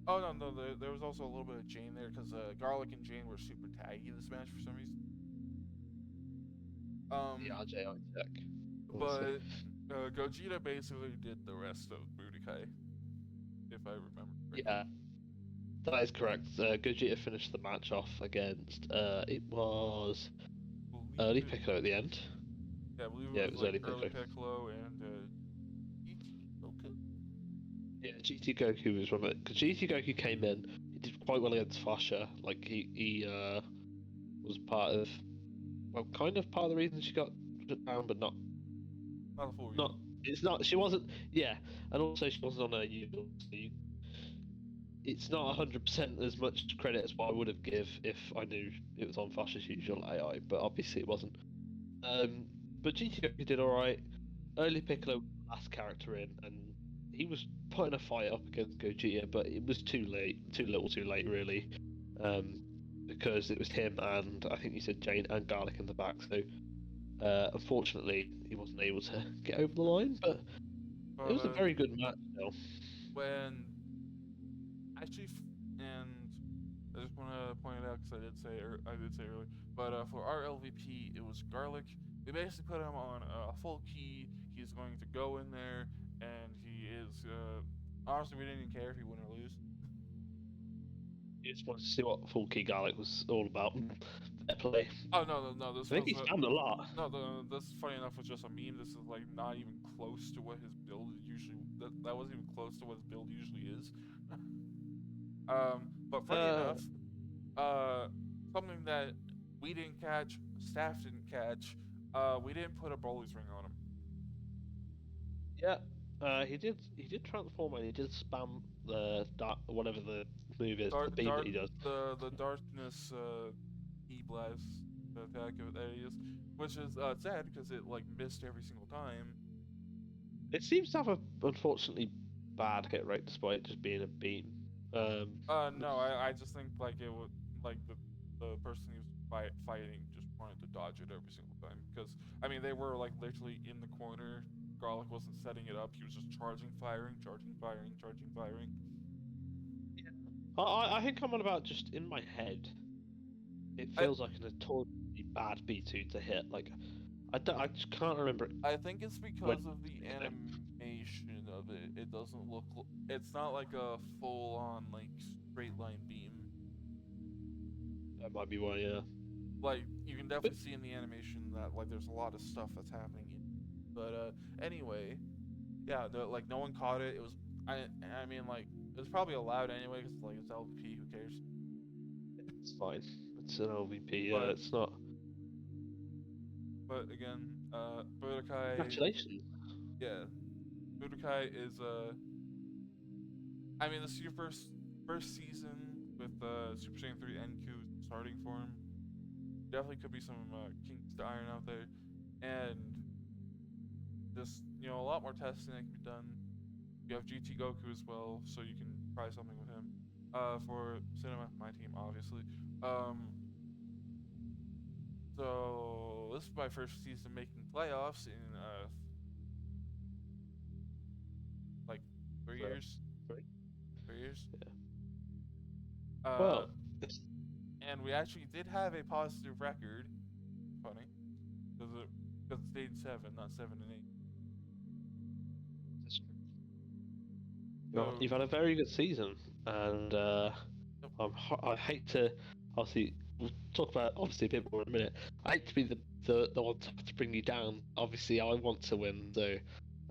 Oh no, there was also a little bit of Jane there, because Garlic and Jane were super taggy this match for some reason. The RJI tech. But Gogeta basically did the rest of Budokai, if I remember correctly. Yeah, that is correct. Gogeta finished the match off against it was early Piccolo at the end. Yeah, I believe it was like early Piccolo and GT Yeah, GT Goku was one of it. Because GT Goku came in, he did quite well against Fasha. Like he was part of, well, kind of part of the reason she got put down, but not the full reason. not. It's not. She wasn't. Yeah, and also she wasn't on a usual. So it's not 100% as much credit as what I would have give if I knew it was on Fasha's usual AI, but obviously it wasn't. But GT Goku did alright. Early Piccolo, last character in, and he was putting a fight up against Gogeta, but it was too late, too little, too late, really, because it was him and I think you said Jane and Garlic in the back. So unfortunately, he wasn't able to get over the line, but it was a very good match still. When actually, and I just want to point it out because I did say earlier, but for our LVP, it was Garlic. We basically put him on a full key. He's going to go in there, and he is. Honestly, we didn't even care if he win or lose. You just wanted to see what full key Garlic was all about. Fair play. Oh no! This I think he scammed a lot. No, this funny enough was just a meme. This is like not even close to what his build usually. That wasn't even close to what his build usually is. But funny enough, something that we didn't catch, staff didn't catch. We didn't put a Broly's ring on him. Yeah, he did transform and he did spam the whatever the move is, the beam that he does. The darkness E-blast attack that he is, which is sad because it like missed every single time. It seems to have a unfortunately bad hit rate despite just being a beam. No, I just think like it would like the person he was fighting just wanted to dodge it every single time, because I mean they were like literally in the corner. Garlic wasn't setting it up; he was just charging, firing, charging, firing, charging, firing. Yeah. I think I'm on about just in my head. It feels like a notoriously bad B2 to hit. Like I just can't remember it. I think it's because of the animation of it. It doesn't look. It's not like a full-on like straight line beam. That might be why, yeah. Like you can definitely see in the animation that like there's a lot of stuff that's happening. But anyway, yeah, like no one caught it. It was I mean like it was probably allowed anyway because like it's LVP. Who cares? It's fine. It's an LVP. Yeah, it's not. But again, Budokai. Congratulations. Yeah, Budokai is I mean, this is your first season with Super Saiyan 3 NQ starting for him. Definitely could be some kinks to iron out there, and just a lot more testing that can be done. You have GT Goku as well, so you can try something with him. For Cinema, my team, obviously. So this is my first season making playoffs in like 3 years. players. Well, And we actually did have a positive record. Funny, because it stayed 7, not 7 and 8. that's true. So, You've had a very good season, and I hate to. Obviously, we'll talk about obviously a bit more in a minute. I hate to be the one to have to bring you down. Obviously, I want to win, so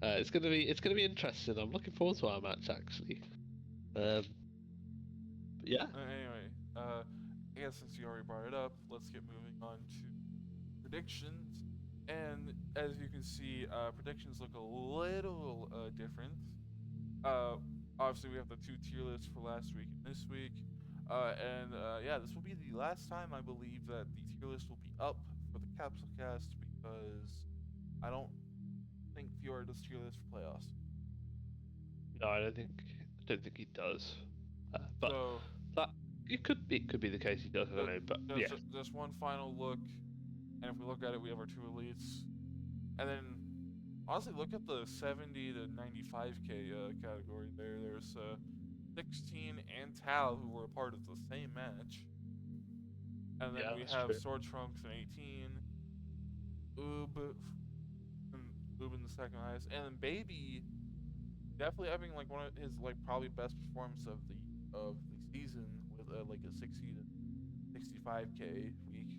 it's gonna be interesting. I'm looking forward to our match actually. But yeah. anyway, I guess since you already brought it up, let's get moving on to predictions. And as you can see, predictions look a little different. Obviously, we have the 2 tier lists for last week and this week. Yeah, this will be the last time I believe that the tier list will be up for the Capsule Cast, because I don't think Fiora does tier list for playoffs. No, I don't think he does. But So that it could be the case he does. I don't know, but yeah. just one final look, and if we look at it, we have our 2 elites, and then honestly, look at the 70 to 95k category there. There's 16 and Tal, who were a part of the same match. And then we have Sword Trunks and 18. Oob in the second highest. And then Baby definitely having like one of his like probably best performance of the season, with like a 60 to 65k week.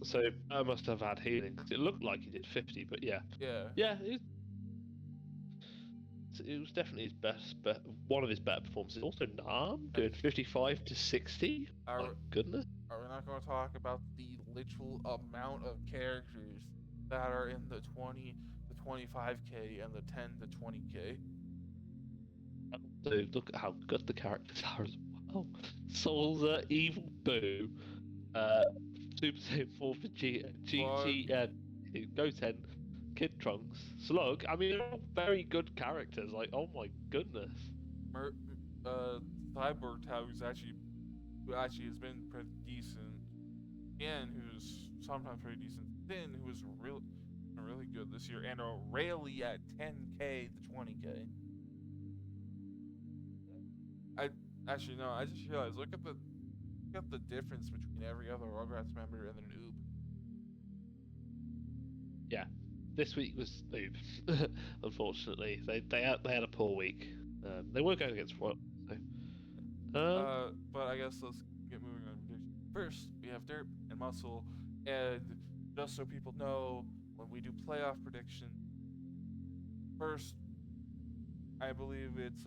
So I must have had healing, because it looked like he did 50, but yeah. Yeah. It was definitely his best, one of his better performances. Also, Nam doing 55 to 60. My goodness. Are we not going to talk about the literal amount of characters that are in the 20 to 25k and the 10 to 20k? So look at how good the characters are as well. Solza, Evil Buu, Super Saiyan 4 for GT, Goten, Kid Trunks, Slug. I mean, they're all very good characters. Like, oh my goodness. Cyborg Tao, who actually has been pretty decent, and who's sometimes pretty decent. Finn, who was really good this year, and Rayleigh at 10k to 20k. I just realized, look at the difference between every other Rugrats member and then Oob. Yeah, this week was Oob. Unfortunately, they had a poor week. They were going against Royal. So. But I guess let's get moving on. First, we have Derp and Muscle, and just so people know, when we do playoff prediction, first, I believe it's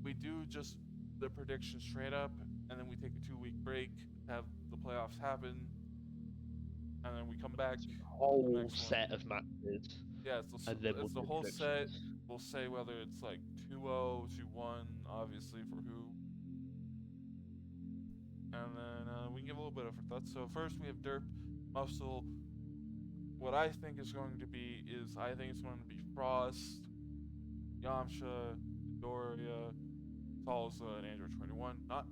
we do just the prediction straight up, and then we take a 2-week break, have the playoffs happen, and then we come back. Whole set of matches. Yeah, it's the whole set. We'll say whether it's like 2-0, 2-1, obviously for who, and then we can give a little bit of our thoughts. So first we have Derp, Muscle. What I think is going to be is it's going to be Frost, Yamcha, Doria, Salsa, and Android 21. Not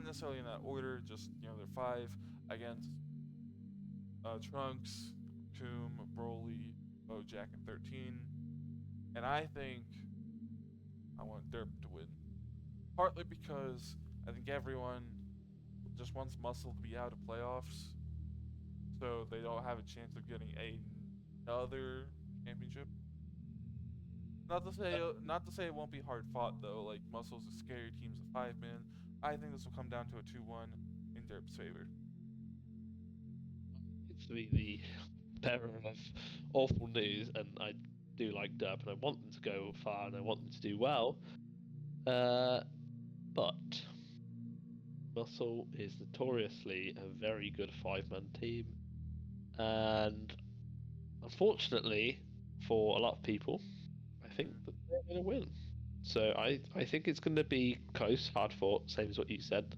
necessarily in that order. Just they're 5 against Trunks, Tomb, Broly, Bojack, and 13. And I think I want Derp to win, partly because I think everyone just wants Muscle to be out of playoffs, so they don't have a chance of getting another championship. Not to say it won't be hard fought though. Like, Muscle's a scary team's a 5-man. I think this will come down to a 2-1 in Derp's favor. It's to be the bearer of awful news, and I do like Derp, and I want them to go far, and I want them to do well. But Muscle is notoriously a very good 5-man team, and unfortunately for a lot of people, I think that they're going to win. So I think it's going to be close, hard fought, same as what you said,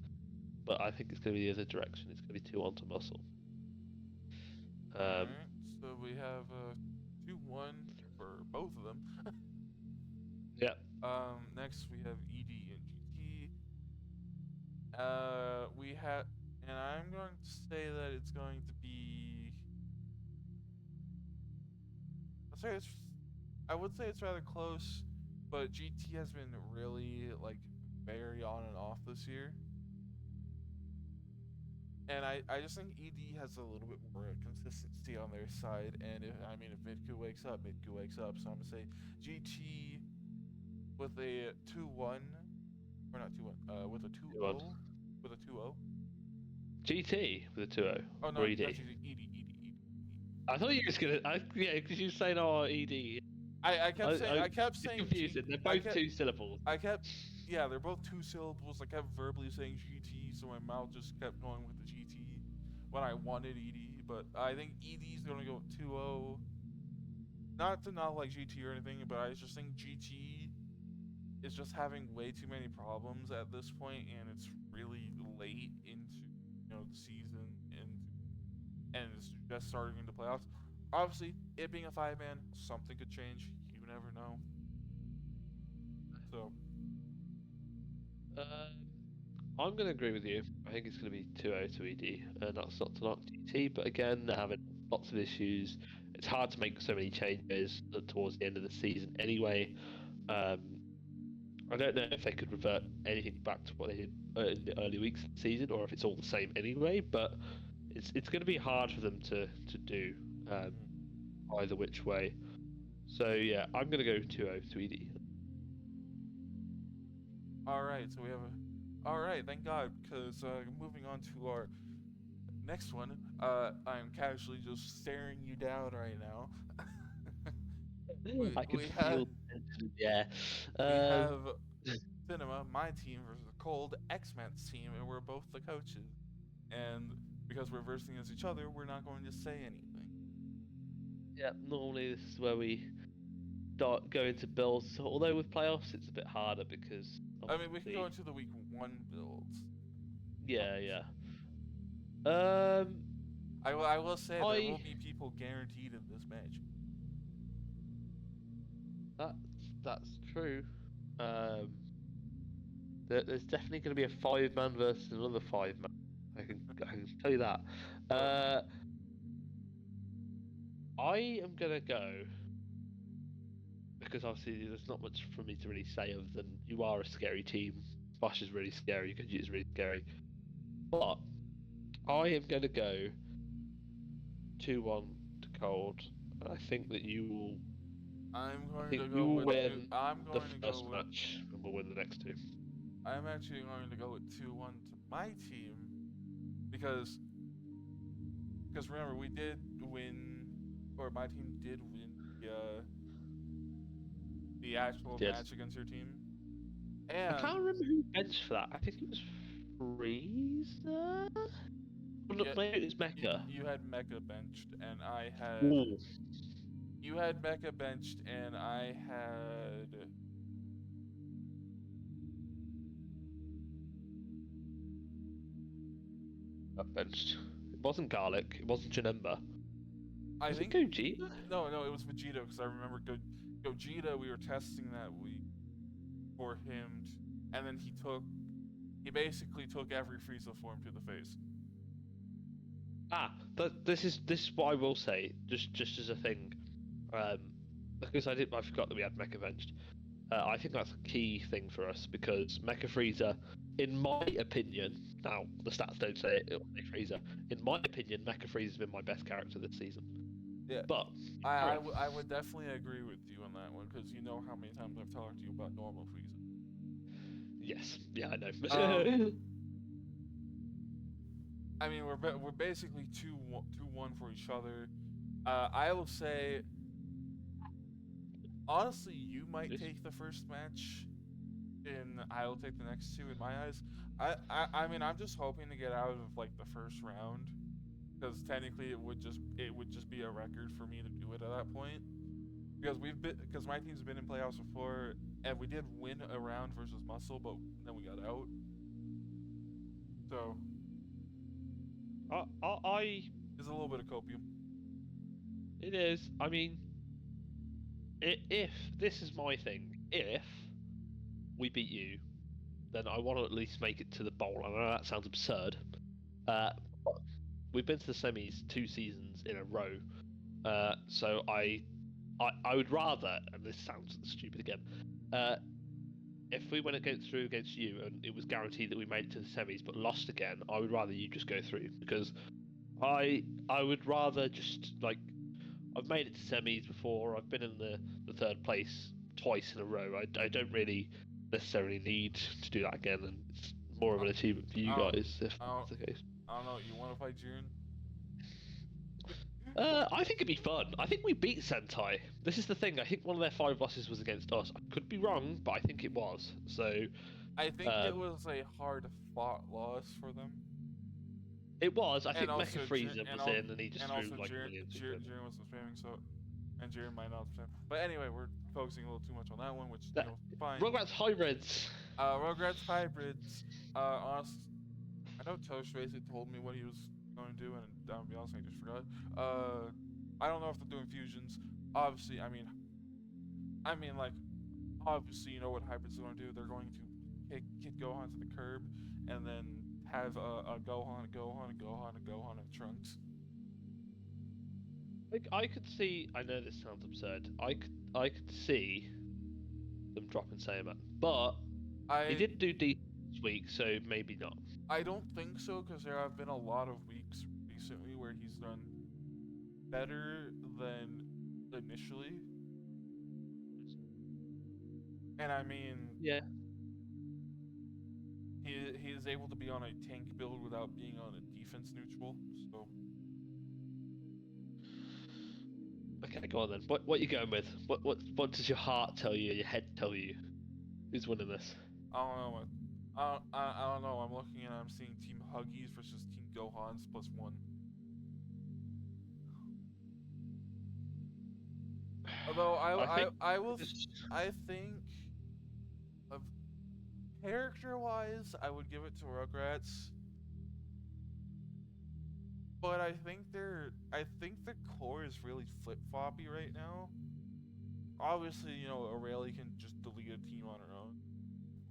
but I think it's going to be the other direction. It's going to be 2-1 to Muscle. Alright, so we have 2-1 for both of them. Yeah. Next we have ED and GT. And I'm going to say that it's going to be. I would say it's rather close but GT has been really like very on and off this year. And I just think ED has a little bit more consistency on their side. And if Midku wakes up, Midku wakes up. So I'm gonna say GT with a 2-1, or not 2-1, with a 2-0, with a 2-0. GT with a 2-0. Oh no, or ED. that's ED. I thought you were just gonna. Yeah, because you were saying, "Oh, ED." I kept saying. It's confusing. They're both two syllables. Yeah, they're both two syllables. I kept verbally saying GT, so my mouth just kept going with the GT when I wanted ED. But I think ED's gonna go 2-0. Not to not like GT or anything, but I just think GT is just having way too many problems at this point, and it's really late into the season, and it's just starting into playoffs. Obviously, it being a 5-man, something could change. You never know. So, I'm going to agree with you. I think it's going to be 2-0 to ED, and that's not to knock GT, but again, they're having lots of issues. It's hard to make so many changes towards the end of the season anyway. I don't know if they could revert anything back to what they did in the early weeks of the season, or if it's all the same anyway, but it's going to be hard for them to do either which way. So yeah, I'm going to go 2-0 to ED. alright, so we have alright, thank God, because moving on to our next one, I'm casually just staring you down right now. I can feel yeah. We have Cinema, my team, versus Cold, Xmat's team, and we're both the coaches. And because we're versing against each other, we're not going to say anything. Yeah, normally this is where we start going to builds. Although with playoffs, it's a bit harder because we can go into the week 1 builds. Yeah. I will say there will be people guaranteed in this match. That's true. There's definitely going to be a 5-man versus another 5-man. I can tell you that. I am gonna go because obviously there's not much for me to really say other than you are a scary team. Bosch is really scary. Kaiju is really scary. But I am gonna go 2-1 to Cold. I think that you will. I'm going to go with win the first match, and we'll win the next 2. I'm actually going to go with 2-1 to my team because remember we did win, or my team did win the actual match against your team. And I can't remember who benched for that. I think it was Freezer. Maybe it was Mecha. You had Mecha benched, and I had. Ooh. You had Mecha benched, and I had. Benched. It wasn't Garlic. It wasn't Janemba. Was it Gogeta? No, it was Vegeta, because I remember Gogeta. We were testing that week for him, and then he basically took every Frieza form to the face. This is what I will say, just as a thing, because I forgot that we had Mecha benched. I think that's a key thing for us because Mecha Frieza, in my opinion, now the stats don't say it, it'll say Frieza. In my opinion, Mecha Frieza's been my best character this season. Yeah, but I would definitely agree with you on that one because you know how many times I've talked to you about normal Frieza. Yes, yeah, I know. I mean, we're basically 2-1 for each other. I will say, honestly, you might take the first match, and I will take the next 2 in my eyes. I mean, I'm just hoping to get out of like the first round, because technically it would just be a record for me to do it at that point. Because my team's been in playoffs before, and we did win a round versus Muscle, but then we got out. So. It's a little bit of copium. It is. I mean, if this is my thing, if we beat you, then I want to at least make it to the bowl. I know that sounds absurd. But we've been to the semis 2 seasons in a row, so I I would rather, and this sounds stupid again, if we went through against you and it was guaranteed that we made it to the semis but lost again, I would rather you just go through, because I would rather just like, I've made it to semis before. I've been in the third place twice in a row. I don't really necessarily need to do that again, and it's more of an achievement for you guys if that's the case. I don't know. You want to fight June? I think it'd be fun. I think we beat Sentai. This is the thing. I think one of their 5 losses was against us. I could be wrong, but I think it was. So I think it was a hard-fought loss for them. It was. I think also Mecha Freezer was in, and he just threw like millions. Jiren wasn't spamming, so and Jiren might not spam. But anyway, we're focusing a little too much on that one, which fine. Rugrats hybrids. Rugrats hybrids. Honestly, I know Tosh basically told me what he was going to do, and to be honest, I just forgot. I don't know if they're doing fusions. Obviously, I mean, like, obviously, you know what hybrids are going to do. They're going to kick Gohan to the curb, and then have a Gohan, and Trunks. Like, I could see. I know this sounds absurd. I could see them dropping Saiyaman, but he didn't do D this week, so maybe not. I don't think so, because there have been a lot of weeks recently where he's done better than initially. And I mean, yeah, he is able to be on a tank build without being on a defense neutral. So okay, go on then. What are you going with? What does your heart tell you? Your head tell you? Who's winning this? I don't know. I don't know. I'm looking and I'm seeing Team Huggies versus Team Gohans +1. Although I think of character-wise, I would give it to Rugrats. But I think the core is really flip-floppy right now. Obviously, you know, Aurelia can just delete a team on her own.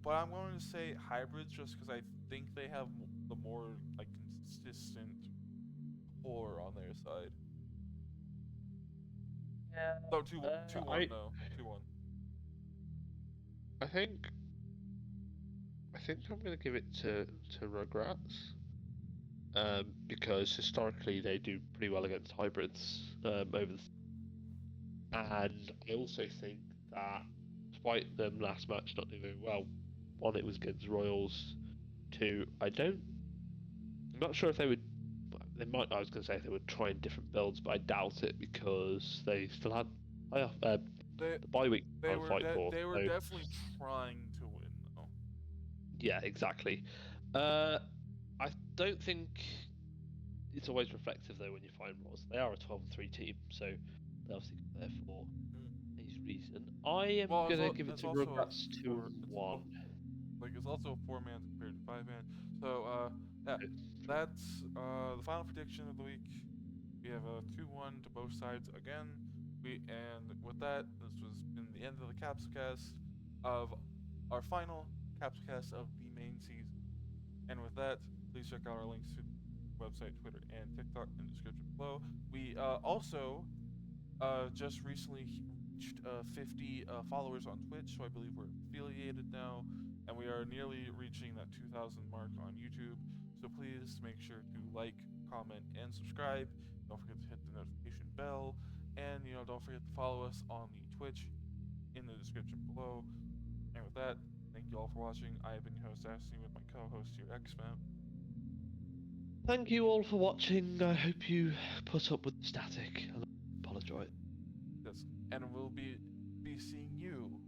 But I'm going to say hybrids just because I think they have the more like consistent core on their side. Yeah. So 2-1 though. 2-1. I think I'm gonna give it to Rugrats. Because historically they do pretty well against hybrids and I also think that despite them last match not doing very well, 1, it was against Royals, 2, I'm not sure if they might, I was going to say if they were trying different builds, but I doubt it because they still had the bye week to fight for. They were definitely trying to win though. Yeah, exactly. I don't think it's always reflective though when you find Ross. They are a 12-3 team, so they obviously got there for a reason. I am gonna give it to Rugrats 2-1. Like it's also a 4-man compared to 5-man. So yeah, that's the final prediction of the week. We have a 2-1 to both sides again. And with that, this was in the end of the Capsule Cast of our final Capsule Cast of the main season. And with that, please check out our links to the website, Twitter, and TikTok in the description below. We also just recently reached 50 followers on Twitch, so I believe we're affiliated now, and we are nearly reaching that 2,000 mark on YouTube. So please make sure to like, comment, and subscribe. Don't forget to hit the notification bell, and don't forget to follow us on the Twitch in the description below. And with that, thank you all for watching. I have been your host, Ashley, with my co-host here, Xmat. Thank you all for watching. I hope you put up with the static. I apologize. Yes, and we'll be seeing you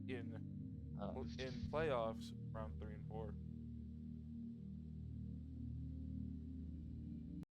in playoffs round 3 and 4.